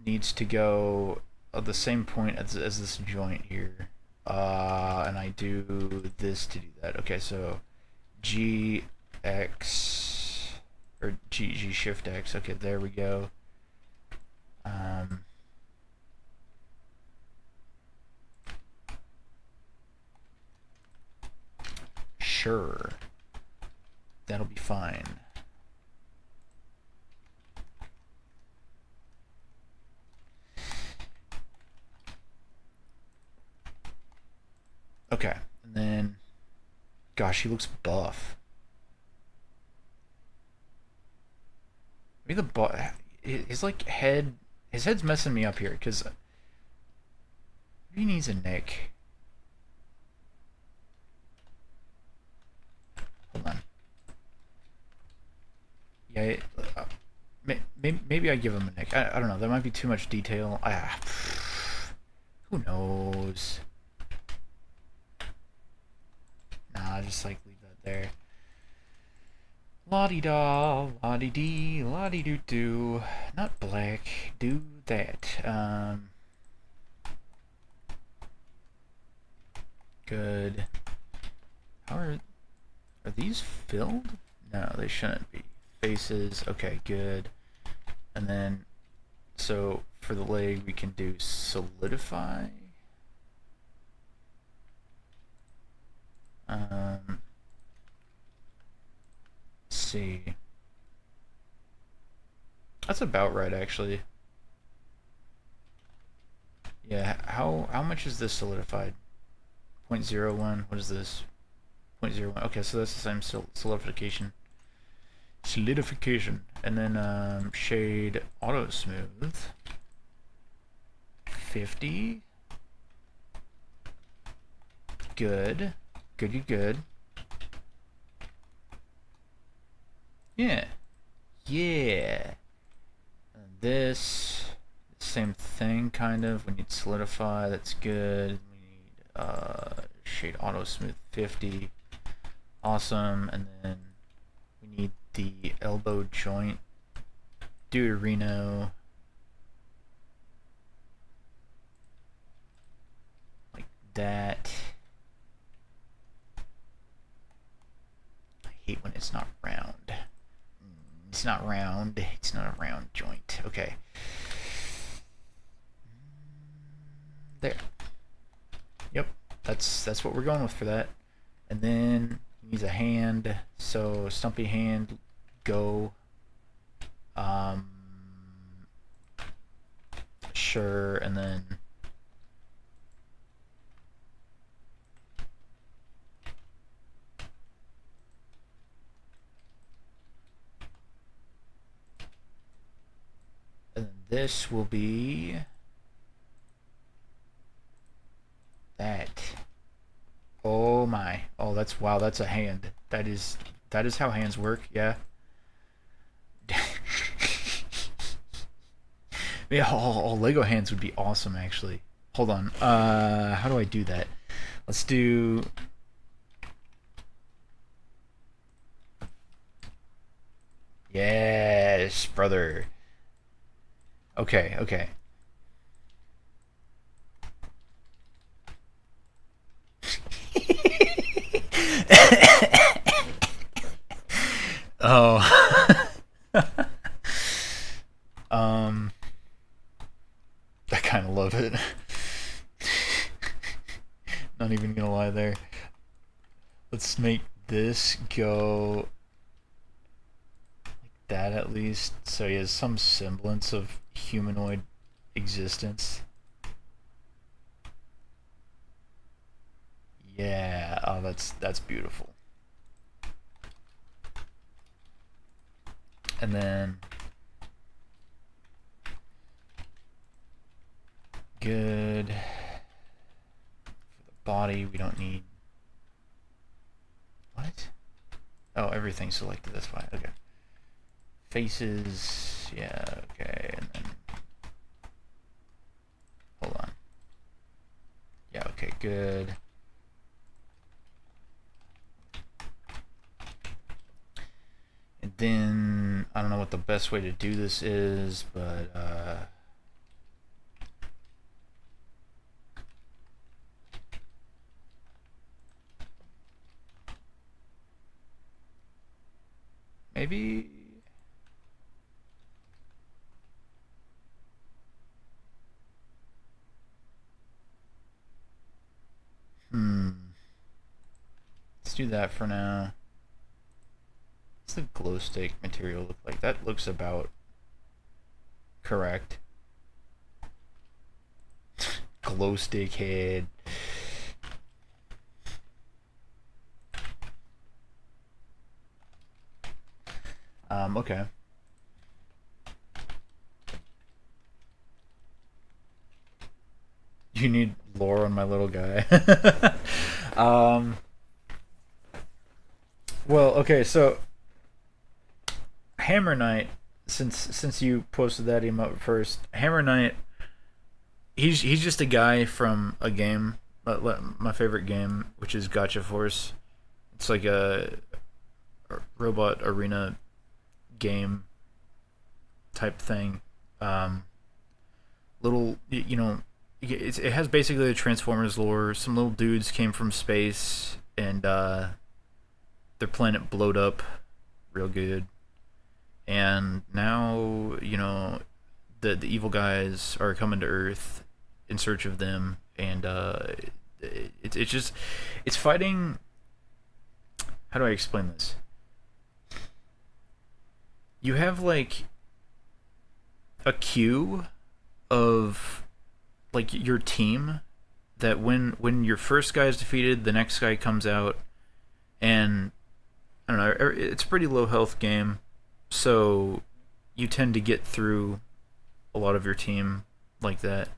needs to go at the same point as this joint here. And I do this to do that. Okay, so G X or G Shift X. Okay, there we go. Sure, that'll be fine. Okay, and then, gosh, he looks buff. Maybe the his like head, his head's messing me up here because he needs a neck. Hold on. Yeah, maybe I give him a neck. I don't know. That might be too much detail. Who knows? Nah, just like leave that there. La-di-da, la-di-dee, la-di-doo-doo. Not black. Do that. Good. How are these filled? No, they shouldn't be. Faces. Okay, good. And then, so for the leg, we can do solidify. Let's see. That's about right, actually. Yeah. How much is this solidified? 0.01. What is this? 0.01. Okay, so that's the same solidification. Solidification. And then shade auto smooth. 50. Good. Good. Yeah. Yeah. And this, same thing, kind of. We need solidify. That's good. We need shade auto smooth 50. Awesome. And then we need the elbow joint. Deuterino. Like that. I hate when it's not round. It's not round. It's not a round joint. Okay. There. Yep. That's what we're going with for that. And then he needs a hand. So stumpy hand, go. Sure, and then this will be that. Oh my. Oh, that's wow, that's a hand. That is how hands work. Yeah. Yeah, all Lego hands would be awesome actually. Hold on. How do I do that? Let's do yes, brother. Okay. Oh. kind of love it. Not even gonna lie there. Let's make this go like that at least, so he has some semblance of humanoid existence. Yeah, oh, that's beautiful. And then good for the body. We don't need what? Oh, everything's selected. That's fine. Okay. Faces. Yeah. Okay. And then hold on. Yeah. Okay. Good. And then I don't know what the best way to do this is, but maybe let's do that for now. What's the glow stick material look like? That looks about correct. Glow stick head. Okay. You need lore on my little guy. Well, okay, so Hammer Knight, since you posted that emote first, Hammer Knight, he's just a guy from a game, my favorite game, which is Gotcha Force. It's like a robot arena game type thing. Little, you know, it has basically the Transformers lore. Some little dudes came from space and their planet blowed up real good, and now the evil guys are coming to Earth in search of them, and it's just it's fighting. How do I explain this? You have like a queue of like your team that when your first guy is defeated, the next guy comes out, and I don't know. It's a pretty low health game, so you tend to get through a lot of your team like that.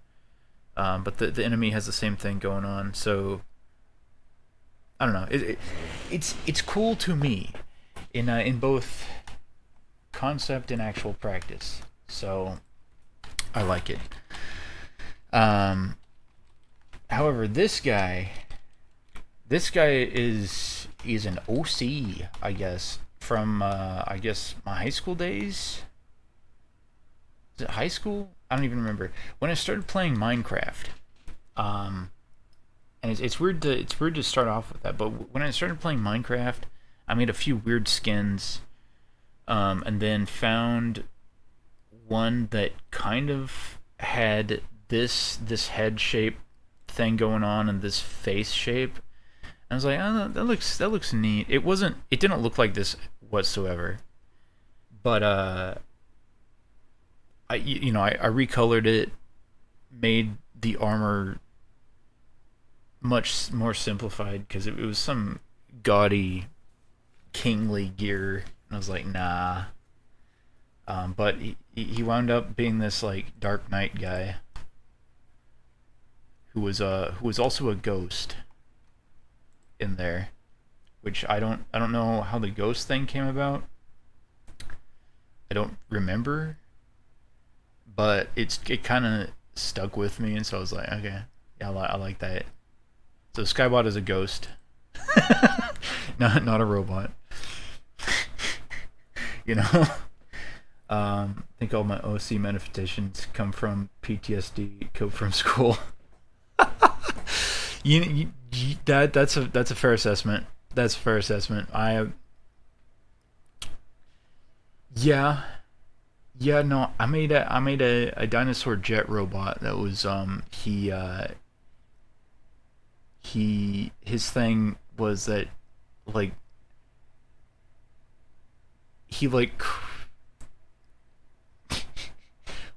But the enemy has the same thing going on, so I don't know. It's cool to me in both concept and actual practice. So I like it. However, this guy is an OC, I guess, from I guess my high school days. Is it high school? I don't even remember. When I started playing Minecraft, and it's weird to start off with that, but when I started playing Minecraft, I made a few weird skins, and then found one that kind of had this head shape thing going on and this face shape. I was like, oh, that looks neat. It didn't look like this whatsoever, but I recolored it, made the armor much more simplified because it was some gaudy kingly gear, and I was like, nah. But he wound up being this like Dark Knight guy who was also a ghost in there, which I don't know how the ghost thing came about. I don't remember, but it kind of stuck with me, and so I was like, okay, yeah, I like that. So Skybot is a ghost, not a robot. you know. I think all my OC manifestations come from PTSD, come from school. That's a fair assessment. That's a fair assessment. Yeah, Yeah, no, I made a dinosaur jet robot that was his thing was that like he like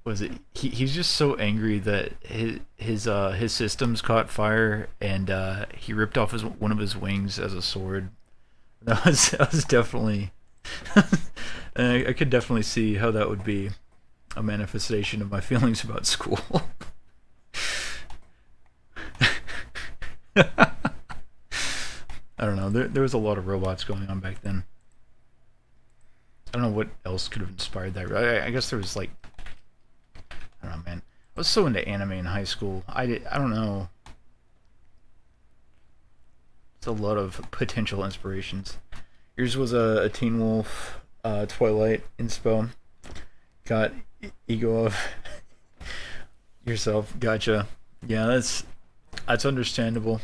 was it he's just so angry that his systems caught fire and he ripped off his one of his wings as a sword. That was definitely I could definitely see how that would be a manifestation of my feelings about school. I don't know. There was a lot of robots going on back then. I don't know what else could have inspired that. I guess there was like I don't know, man. I was so into anime in high school. I don't know. It's a lot of potential inspirations. Yours was a Teen Wolf, Twilight inspo. Got ego of yourself. Gotcha. Yeah, that's understandable.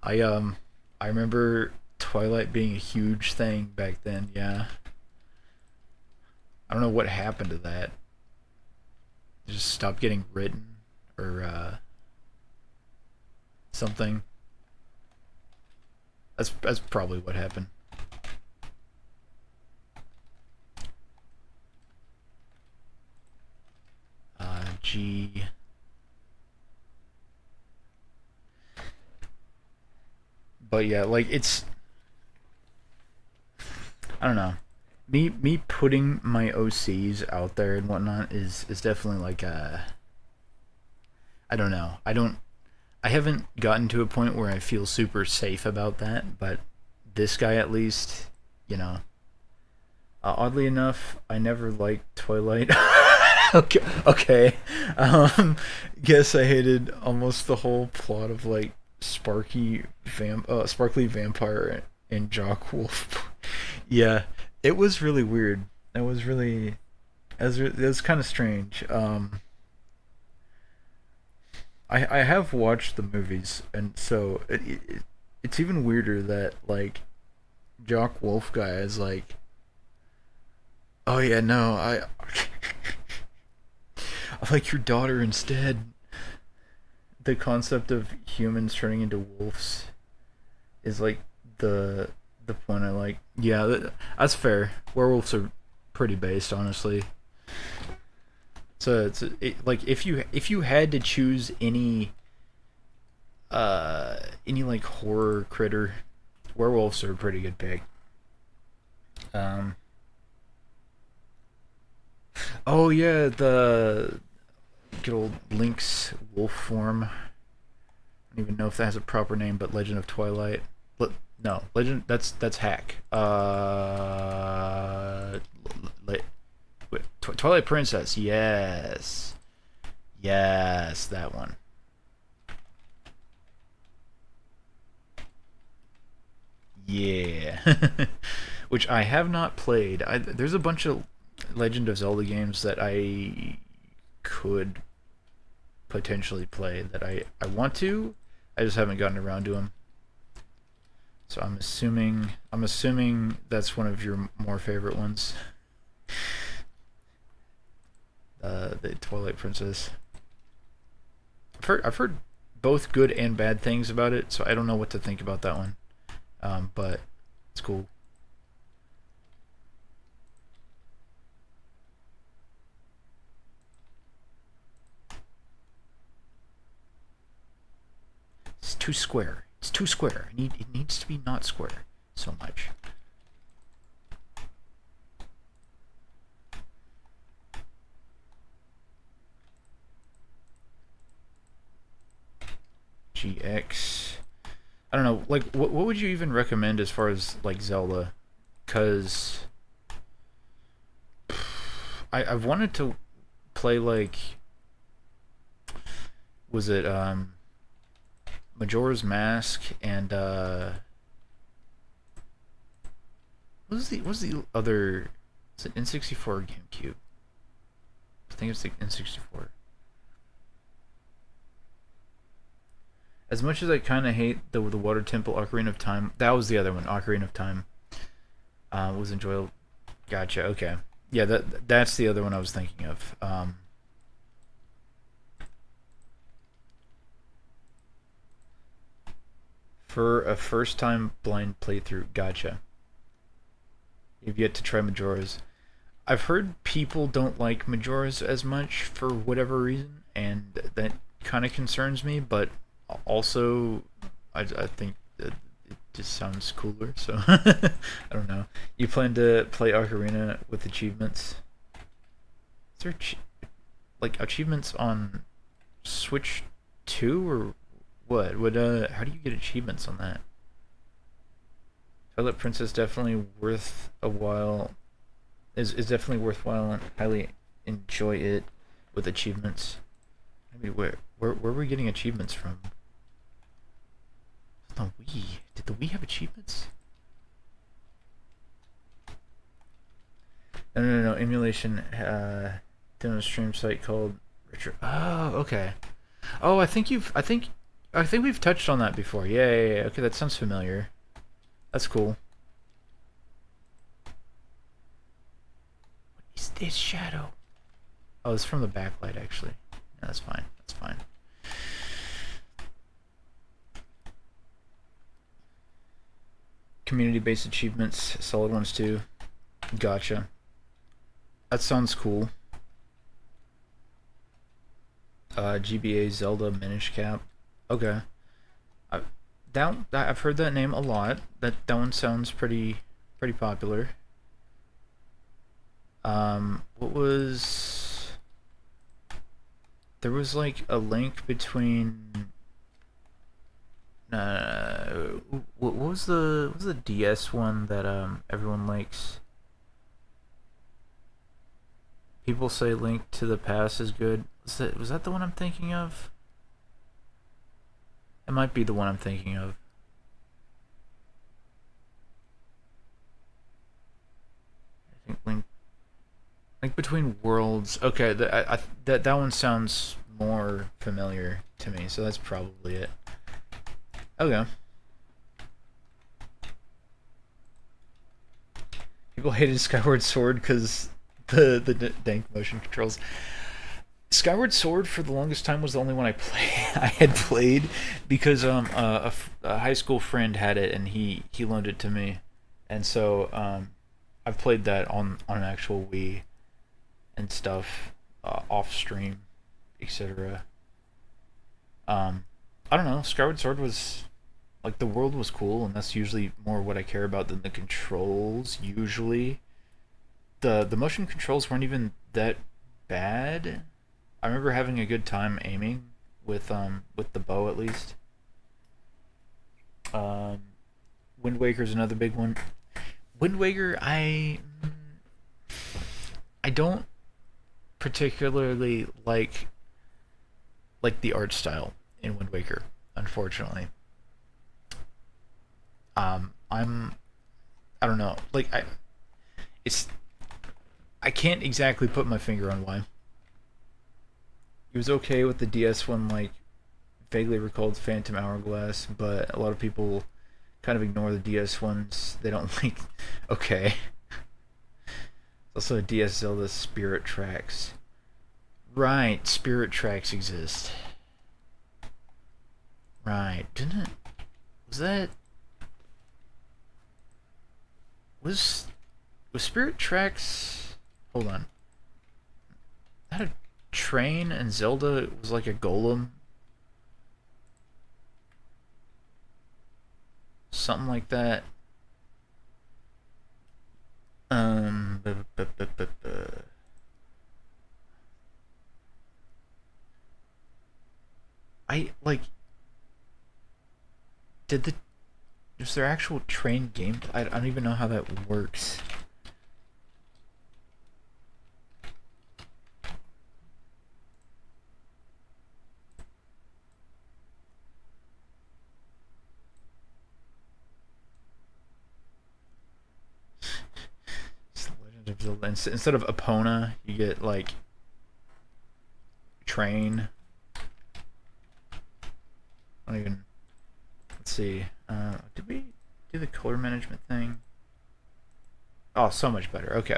I remember Twilight being a huge thing back then. Yeah, I don't know what happened to that. It just stopped getting written or something. That's probably what happened. G. But yeah, like it's I don't know. Me putting my OCs out there and whatnot is definitely like I don't know. I haven't gotten to a point where I feel super safe about that, but this guy at least, you know. Oddly enough, I never liked Twilight. Okay, okay. Guess I hated almost the whole plot of like Sparkly Vampire and Jock Wolf. Yeah, it was really weird. It was really, it was kind of strange. I have watched the movies, and so it's even weirder that like Jock Wolf guy is like, oh yeah, no, I like your daughter instead. The concept of humans turning into wolves is like the the point I like. Yeah, that's fair. Werewolves are pretty based, honestly. So like if you had to choose any like horror critter, werewolves are a pretty good pick. Um. Oh yeah, the good old Link's wolf form. I don't even know if that has a proper name, but Legend of Twilight. No, Legend. That's Hack. Le- Twilight Princess. Yes, yes, that one. Yeah, which I have not played. There's a bunch of Legend of Zelda games that I could potentially play that I want to. I just haven't gotten around to them. So I'm assuming that's one of your more favorite ones. The Twilight Princess. I've heard both good and bad things about it, so I don't know what to think about that one. But it's cool. It's too square. It's too square. It needs to be not square so much. GX. I don't know. Like, what would you even recommend as far as like Zelda? Cause I've wanted to play like was it Majora's Mask and what was the other? Is it N64 or GameCube? I think it's the N64. As much as I kind of hate the Water Temple Ocarina of Time, that was the other one. Ocarina of Time was enjoyable. Gotcha. Okay. Yeah, that's the other one I was thinking of. For a first time blind playthrough, gotcha. You've yet to try Majora's. I've heard people don't like Majora's as much for whatever reason, and that kind of concerns me. But also, I think that it just sounds cooler. So I don't know. You plan to play Ocarina with achievements? Is there like achievements on Switch 2 or what? Would how do you get achievements on that? Twilight Princess definitely worth a while. Is definitely worthwhile and highly enjoy it with achievements. Maybe where were we getting achievements from? The Wii. Did the Wii have achievements? No. Emulation. Demo stream site called Richard. Oh, okay. Oh, I think we've touched on that before. Yeah. Okay, that sounds familiar. That's cool. What is this shadow? Oh, it's from the backlight, actually. Yeah, that's fine. That's fine. Community-based achievements, solid ones too. Gotcha. That sounds cool. GBA Zelda Minish Cap. Okay. I, I've heard that name a lot. That one sounds pretty popular. What was there was like a link between what was the DS one that everyone likes? People say Link to the Past is good. Was that the one I'm thinking of? It might be the one I'm thinking of. I think Link Between Worlds. Okay, that one sounds more familiar to me, so that's probably it. Okay. People hated Skyward Sword because the dank motion controls. Skyward Sword for the longest time was the only one I had played because a high school friend had it and he loaned it to me, and so I've played that on an actual Wii and stuff off stream, etc. I don't know. Skyward Sword was like the world was cool, and that's usually more what I care about than the controls. Usually, the motion controls weren't even that bad. I remember having a good time aiming with the bow at least. Um, Wind Waker's another big one. Wind Waker, I don't particularly like the art style in Wind Waker, unfortunately. I don't know. It's I can't exactly put my finger on why. It was okay with the DS one, like vaguely recalled Phantom Hourglass, but a lot of people kind of ignore the DS ones. They don't like. Okay. Also, a DS Zelda Spirit Tracks. Right, Spirit Tracks exist. Right, didn't it? Was that was was Spirit Tracks? Hold on. That a train and Zelda was like a golem, something like that. Um, bu- bu- bu- bu- bu- I like did the is there actual train game? I don't even know how that works. Legend of Zelda. Instead of Epona, you get like train. I don't even. Let's see. Did we do the color management thing? Oh, so much better. Okay.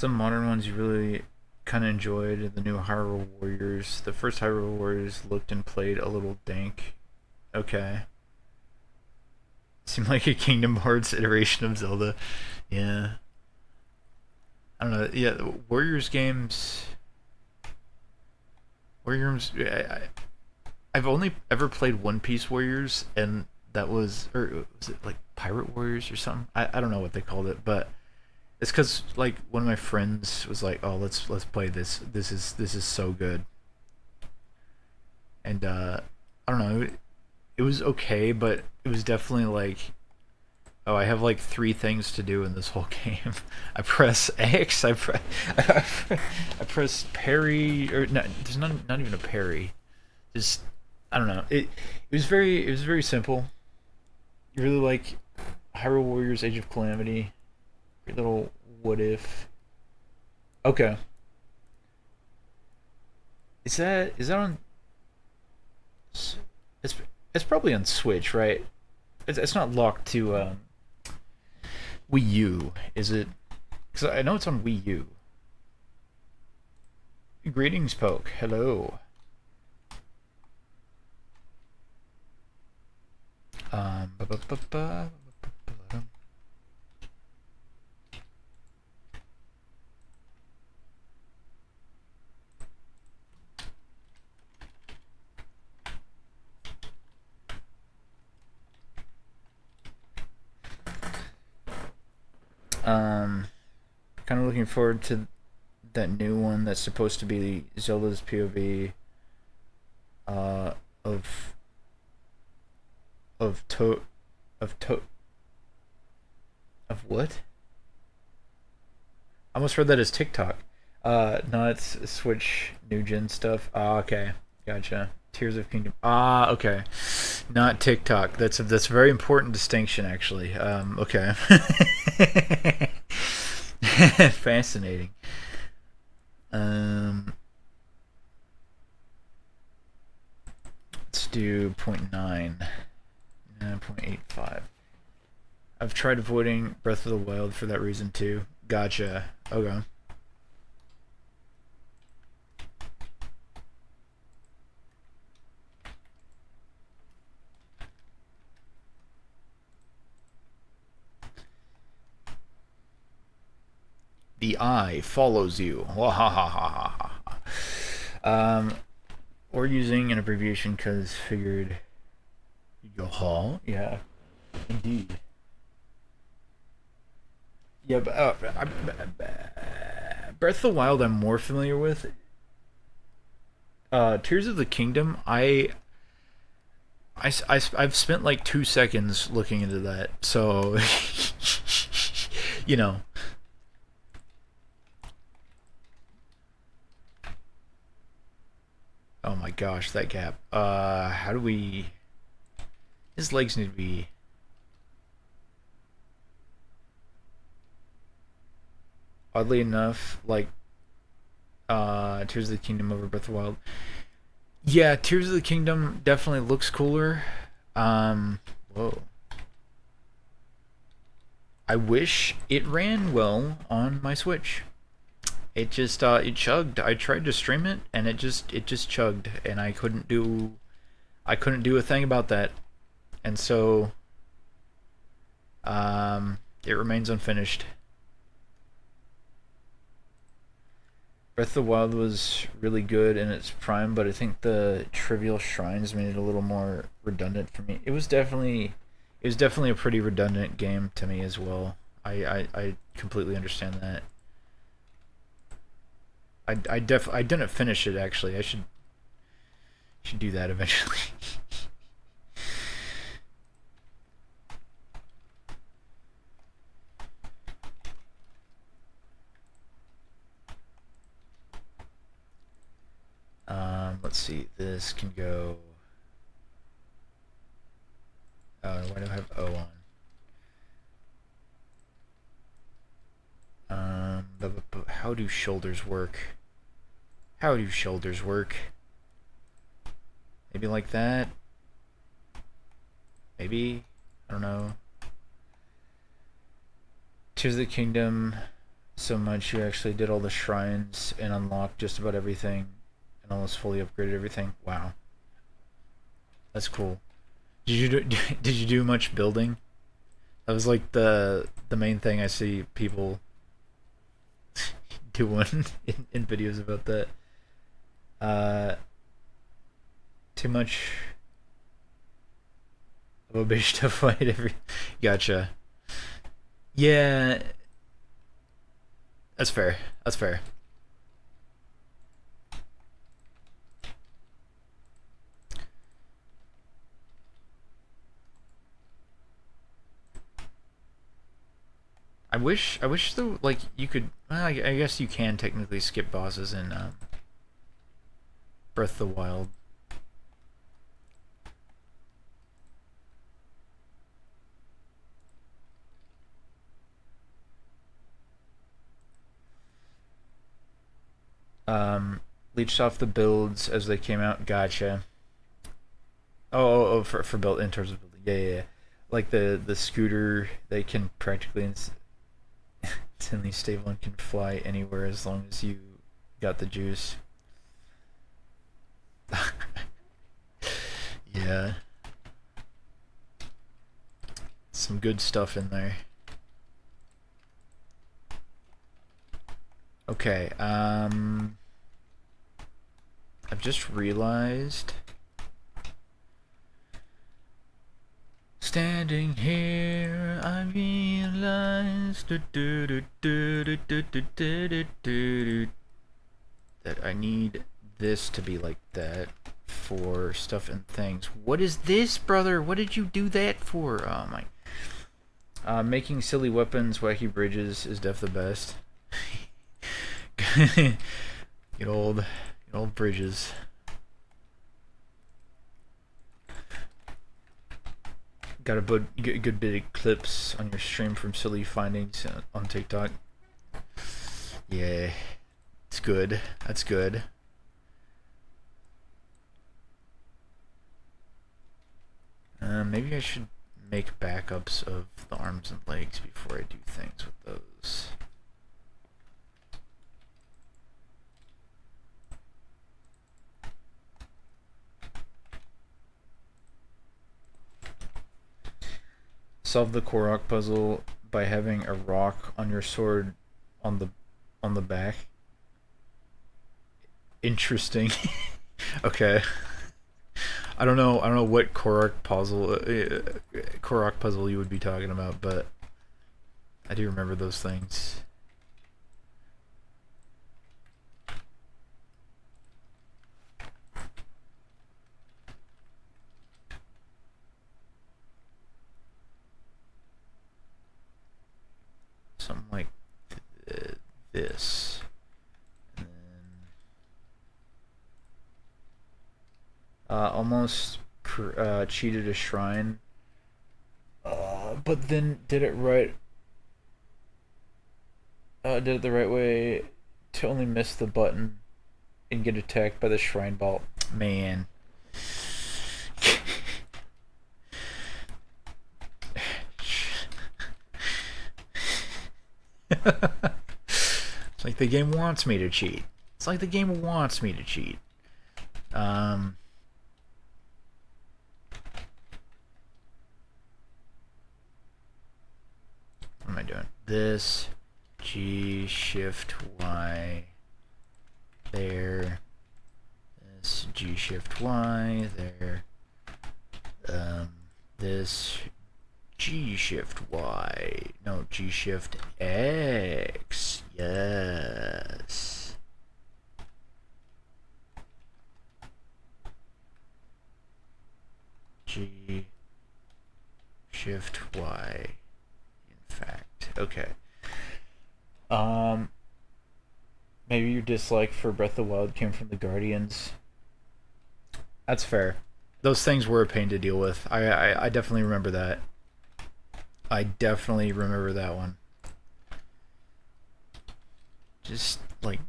Some modern ones you really kind of enjoyed. The new Hyrule Warriors. The first Hyrule Warriors looked and played a little dank. Okay. Seemed like a Kingdom Hearts iteration of Zelda. Yeah. I don't know. Yeah, the Warriors games. Warriors. I've only ever played One Piece Warriors, and that was, or was it like Pirate Warriors or something? I don't know what they called it, but it's because like one of my friends was like, "Oh, let's play this. This is so good." And I don't know. It was okay, but it was definitely like, oh, I have like three things to do in this whole game. I press X. I press parry, or no, there's not even a parry. Just I don't know. It was very simple. You really like Hyrule Warriors: Age of Calamity. Your little what if. Okay. Is that on? It's it's probably on Switch, right? It's not locked to Wii U, is it? Because I know it's on Wii U. Greetings, Poke. Hello. Ba, ba, ba, ba. Um, Kind of looking forward to that new one that's supposed to be Zelda's POV uh, of of to of to of what? I almost read that as TikTok. No, it's Switch new gen stuff. Ah, okay, gotcha. Tears of Kingdom. Ah, okay, not TikTok. That's a very important distinction, actually. Okay. Fascinating. Um, let's do 0.9, 0.85. I've tried avoiding Breath of the Wild for that reason too. Gotcha. Okay. The eye follows you. um, or using an abbreviation because figured. Yoha. Yeah. Indeed. Yeah, but Breath of the Wild I'm more familiar with. Tears of the Kingdom, I've spent like 2 seconds looking into that, so you know. Oh my gosh, that gap. How do we? His legs need to be. Oddly enough, like Tears of the Kingdom over Breath of the Wild. Yeah, Tears of the Kingdom definitely looks cooler. Whoa. I wish it ran well on my Switch. It just it chugged. I tried to stream it and it just chugged and I couldn't do a thing about that. And so it remains unfinished. Breath of the Wild was really good in its prime, but I think the trivial shrines made it a little more redundant for me. It was definitely a pretty redundant game to me as well. I completely understand that. I didn't finish it actually. I should do that eventually. Let's see. This can go. Oh, why do I have O on? How do shoulders work? How do shoulders work? Maybe like that. Maybe I don't know. Tears of the Kingdom. so much you actually did all the shrines and unlocked just about everything and almost fully upgraded everything. Wow, that's cool. Did you do, did you do much building? That was like the main thing I see people doing in videos about that. Uh, too much of a bitch to fight every. Gotcha. Yeah, that's fair. That's fair. I wish though, like you could. Well, I guess you can technically skip bosses in Breath of the Wild. Um, Leached off the builds as they came out. Gotcha. For build in terms of building. Yeah, yeah, yeah. Like the scooter, they can practically instantly stable and can fly anywhere as long as you got the juice. Yeah, some good stuff in there. Okay, I've just realized. Standing here, I realized that I need this to be like that for stuff and things. What is this, brother? What did you do that for? Oh my. Making silly weapons, wacky bridges is def the best. Get old bridges. Got a good bit of clips on your stream from silly findings on TikTok. Yeah, it's good. That's good. Maybe I should make backups of the arms and legs before I do things with those. Solve the Korok puzzle by having a rock on your sword on the back. Interesting. Okay. I don't know what Korok puzzle you would be talking about, but I do remember those things. Something like this. And then, almost cheated a shrine, but then did it the right way to only miss the button and get attacked by the shrine ball. Man. It's like the game wants me to cheat. It's like the game wants me to cheat. What am I doing? This G Shift Y there. This G Shift Y there. This G Shift Y. No, G Shift X. Yes. G Shift Y. In fact. Okay. Maybe your dislike for Breath of the Wild came from the Guardians. That's fair. Those things were a pain to deal with. I definitely remember that. I definitely remember that one. Just like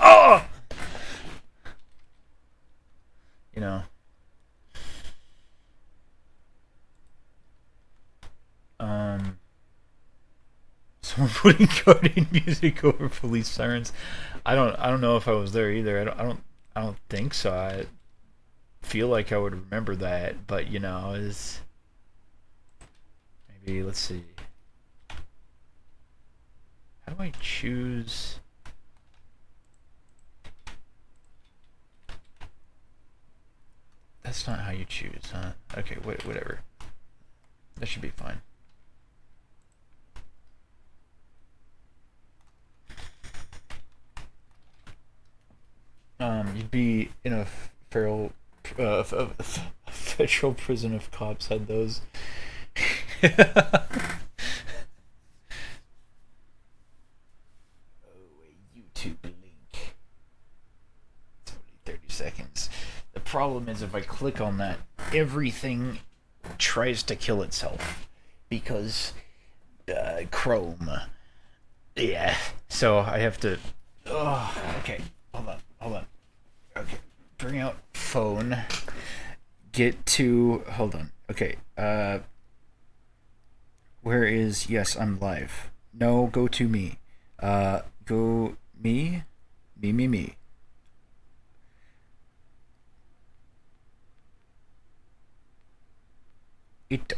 oh! You know. Um someone putting coding music over police sirens. I don't know if I was there either. I don't think so. I feel like I would remember that, but is maybe let's see. How do I choose? That's not how you choose, huh? Okay, whatever. That should be fine. You'd be in a feral, federal prison if cops had those. YouTube link. It's only 30 seconds. The problem is if I click on that, everything tries to kill itself because Chrome. Yeah. So I have to. Oh, okay. Hold on. Okay. Bring out phone. Get to. Hold on. Okay. Where is. Yes, I'm live. No, go to me. Go me. Me. It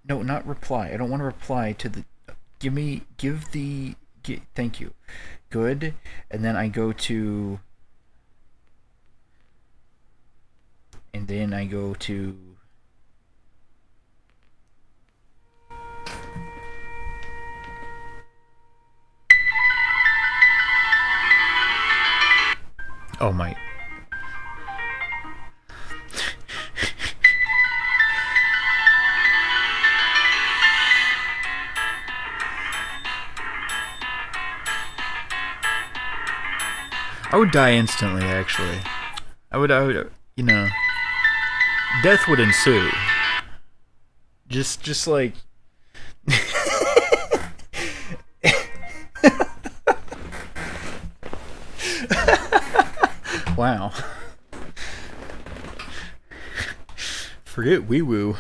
no, not reply. I don't want to reply to the. Thank you. Good. And then I go to. And then I go to. Oh my. I would die instantly, actually. I would, death would ensue. Just like. Wow. Forget wee woo.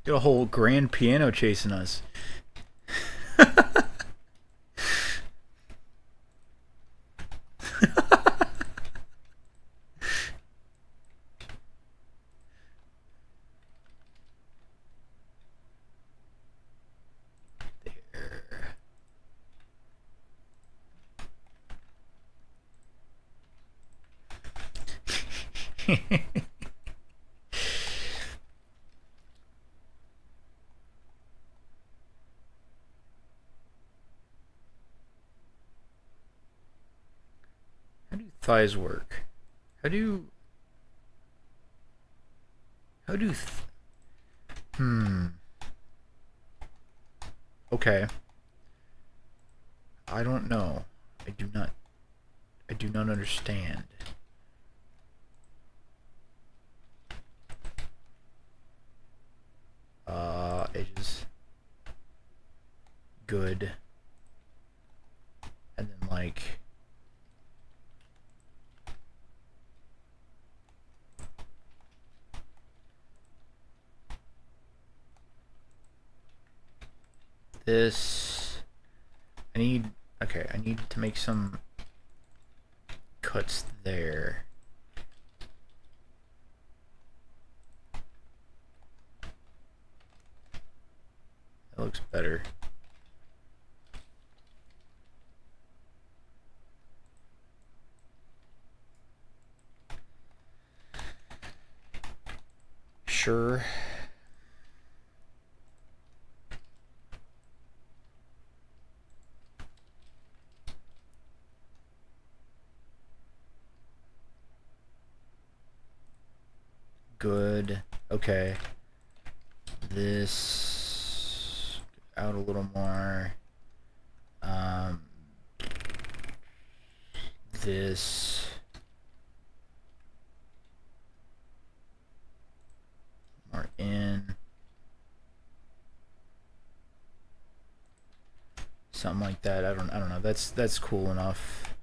Got a whole grand piano chasing us. How do thighs work? How do. How do. Okay. I don't know. I do not. I do not understand. Edges. Good. And then like. This. Okay, I need to make some cuts there. That looks better. Sure. Good. Okay. This out a little more. This more in. Something like that. I don't know. That's cool enough.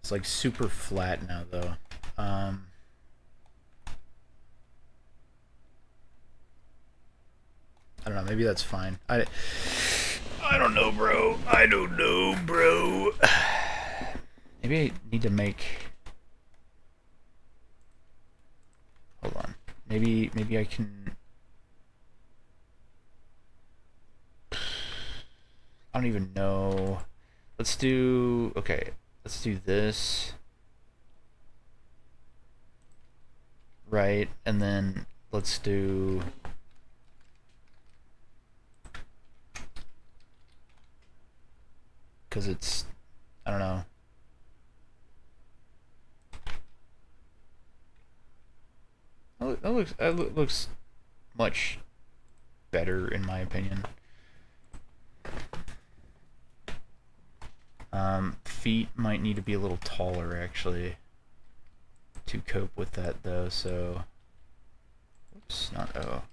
It's like super flat now though. I don't know, maybe that's fine. I don't know, bro. I don't know, bro. Maybe I need to make... Hold on. Maybe I can... I don't even know. Let's do... Okay, let's do this. Right, and then let's do... Because it's... I don't know. That looks much better in my opinion. Feet might need to be a little taller actually to cope with that though, so oops, not O.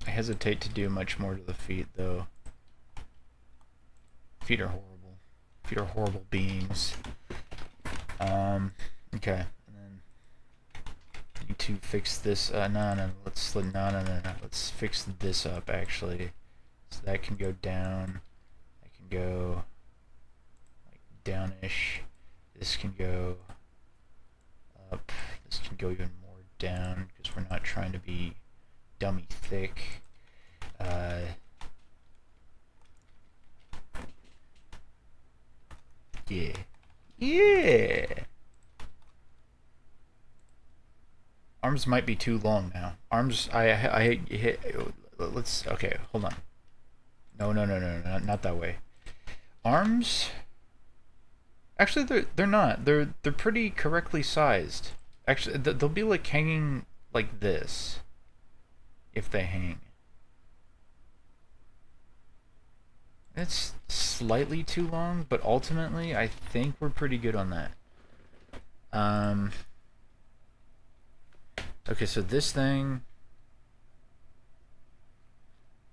I hesitate to do much more to the feet though. Feet are horrible. Feet are horrible beings. Okay, and then need to fix this. No. Let's fix this up actually. So that can go down. That can go like downish. This can go up. This can go even more down because we're not trying to be dummy thick. Yeah. Yeah. Arms might be too long now. Arms, I hit. Let's. Okay, hold on. No, not that way. Arms. Actually, they're not. They're pretty correctly sized. Actually, they'll be like hanging like this. If they hang. It's slightly too long, but ultimately, I think we're pretty good on that. Okay, so this thing,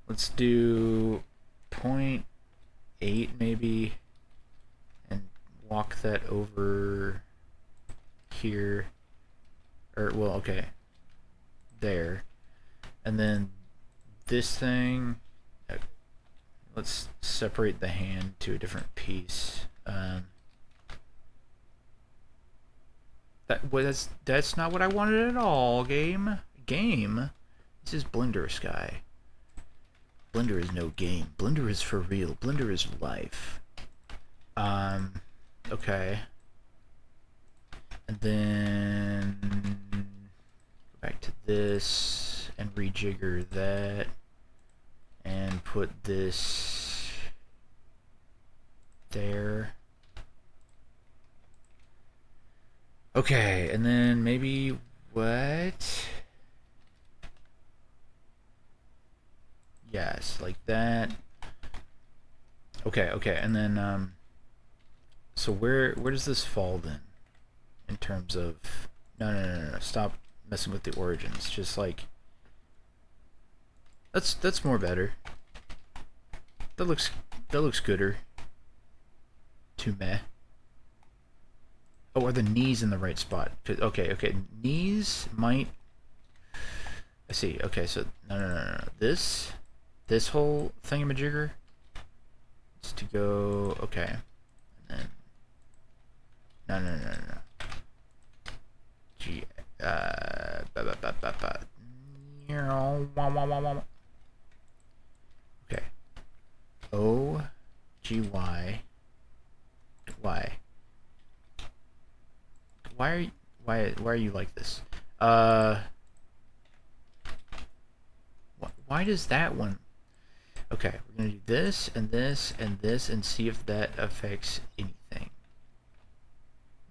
let's do 0.8 maybe, and walk that over here, or well, okay, there, and then this thing, let's separate the hand to a different piece. That's not what I wanted at all. Game. This is Blender Sky. Blender is no game. Blender is for real. Blender is life. Okay. And then go back to this and rejigger that and put this there. Okay, and then maybe what? Yes, like that. Okay, and then so where does this fall then? In terms of no, stop messing with the origins. Just like that's more better. That looks gooder. To meh. Oh, are the knees in the right spot? Okay. Knees might... I see. Okay, so... No. This whole thingamajigger is to go... Okay. And then... No. G... Okay. O... G... Y... Y... Why are you like this? Why does that one? Okay, we're gonna do this and this and this and see if that affects anything.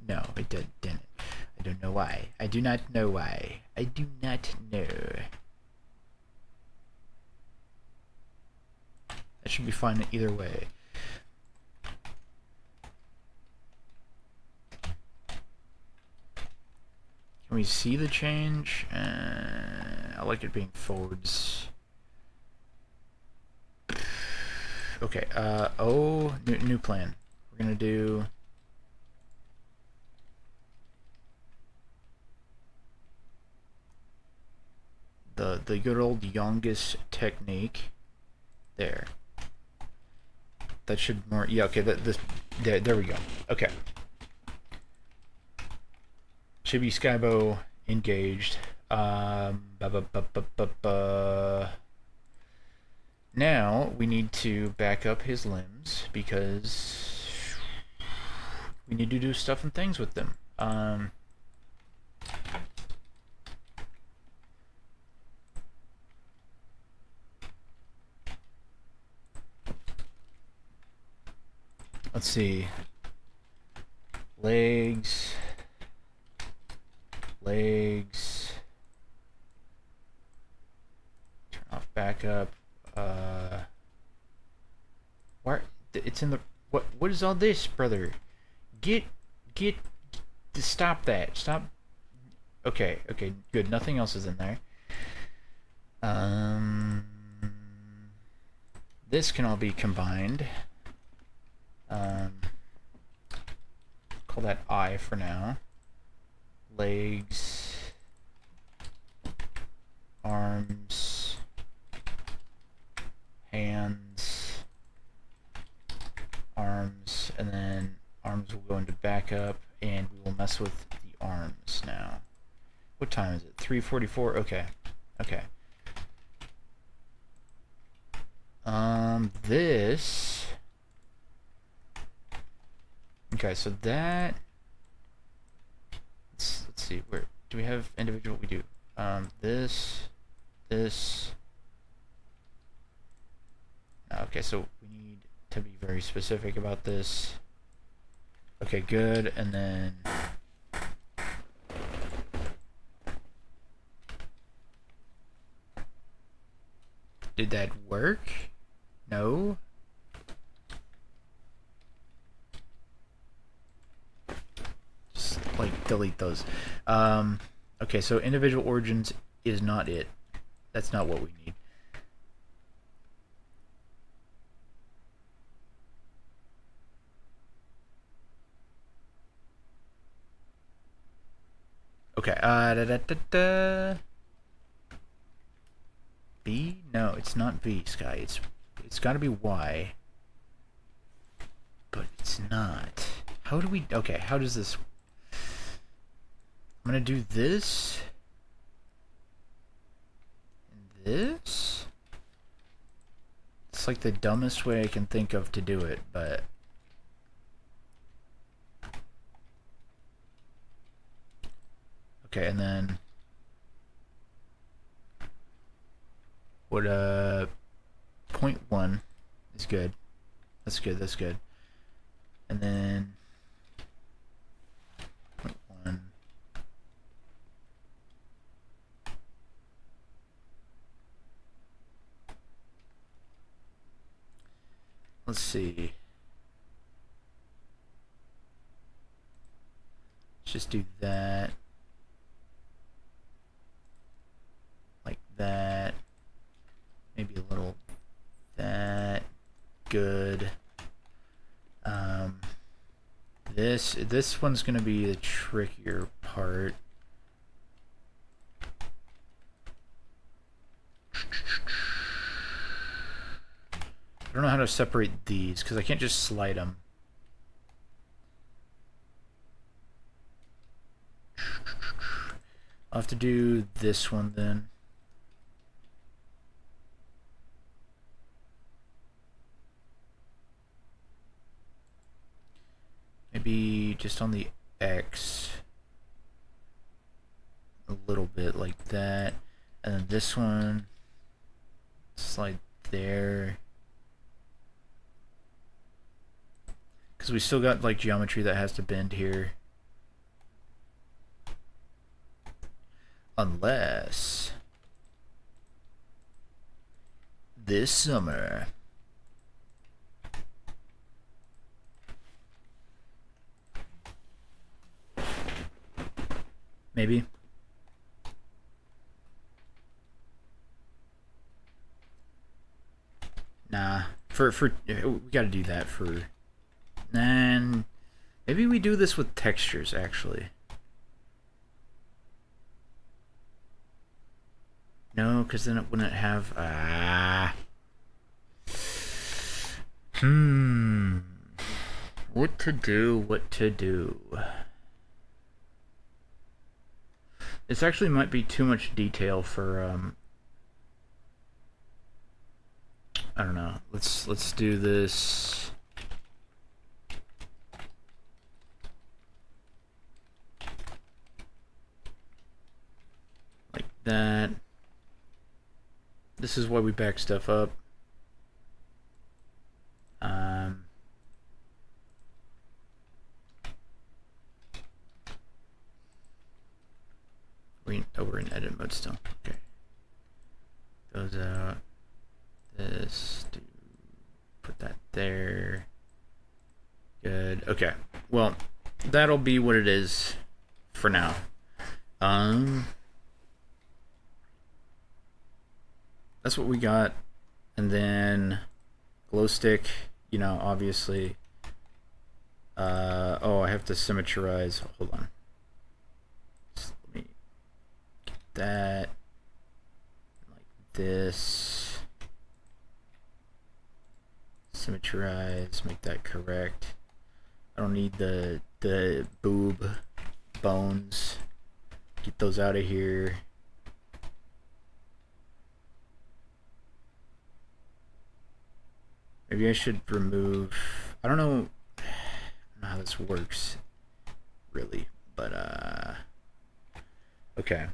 No, it didn't. I don't know why. I do not know why. I do not know. That should be fine either way. Can we see the change? I like it being forwards. Okay, oh, new plan. We're gonna do... the good old youngest technique. There. That should more... Yeah, okay, there we go. Okay. Chibi Skybow engaged. Now we need to back up his limbs because we need to do stuff and things with them. Let's see. Legs. Turn off backup. Where? It's in the... What is all this, brother? Get... Stop that. Stop. Okay, good. Nothing else is in there. This can all be combined. Call that I for now. Legs, arms, hands, arms, and then arms will go into backup, and we will mess with the arms now. What time is it? 3:44? Okay. This... Okay, so that... Let's see, where... Do we have individual? We do. This... Okay, so we need to be very specific about this. Okay, good, and then... Did that work? No? Just, like, delete those. Okay, so individual origins is not it. That's not what we need. Okay, B? No, it's not B, Sky. It's gotta be Y. But it's not. How do we... Okay, how does this... I'm gonna do this. And this? It's like the dumbest way I can think of to do it, but... Okay, and then... What, 0.1 is good. That's good. And then... 0.1... Let's see. Let's just do that. Like that. Maybe a little that. Good. This one's gonna be the trickier part. I don't know how to separate these because I can't just slide them. I'll have to do this one then. Maybe just on the X. A little bit like that. And then this one, slide there. Because we still got like geometry that has to bend here. Unless this summer maybe. Nah, for we got to do that for. And maybe we do this with textures actually. No, because then it wouldn't have. What to do? What to do? This actually might be too much detail for I don't know. Let's do this. Like that. This is why we back stuff up. We're in edit mode still. Okay. Goes out. This. Put that there. Good. Okay. Well, that'll be what it is for now. That's what we got. And then glow stick, you know, obviously. Oh, I have to symmetrize. Hold on. Just let me get that like this. Symmetrize, make that correct. I don't need the boob bones. Get those out of here. Maybe I should remove. I don't know how this works, really, but okay.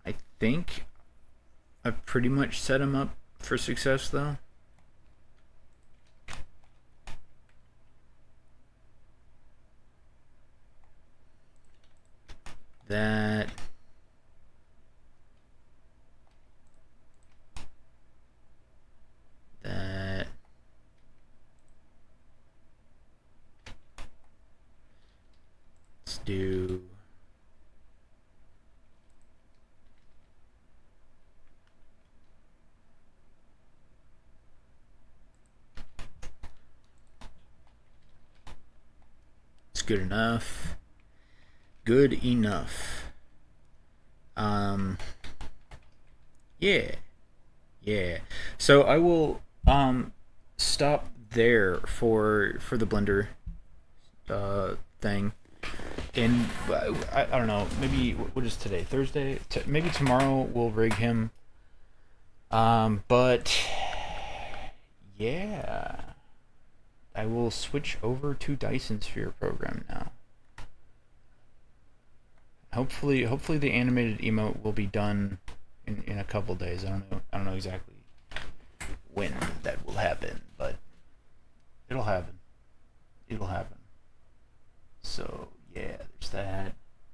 I think I've pretty much set him up for success, though. That. Let's do. It's good enough. Good enough. Yeah. So I will stop there for the blender thing, and I don't know. Maybe what is today? Thursday. Maybe tomorrow we'll rig him. But yeah, I will switch over to Dyson Sphere program now. Hopefully the animated emote will be done in a couple days. I don't know exactly when that will happen, but it'll happen.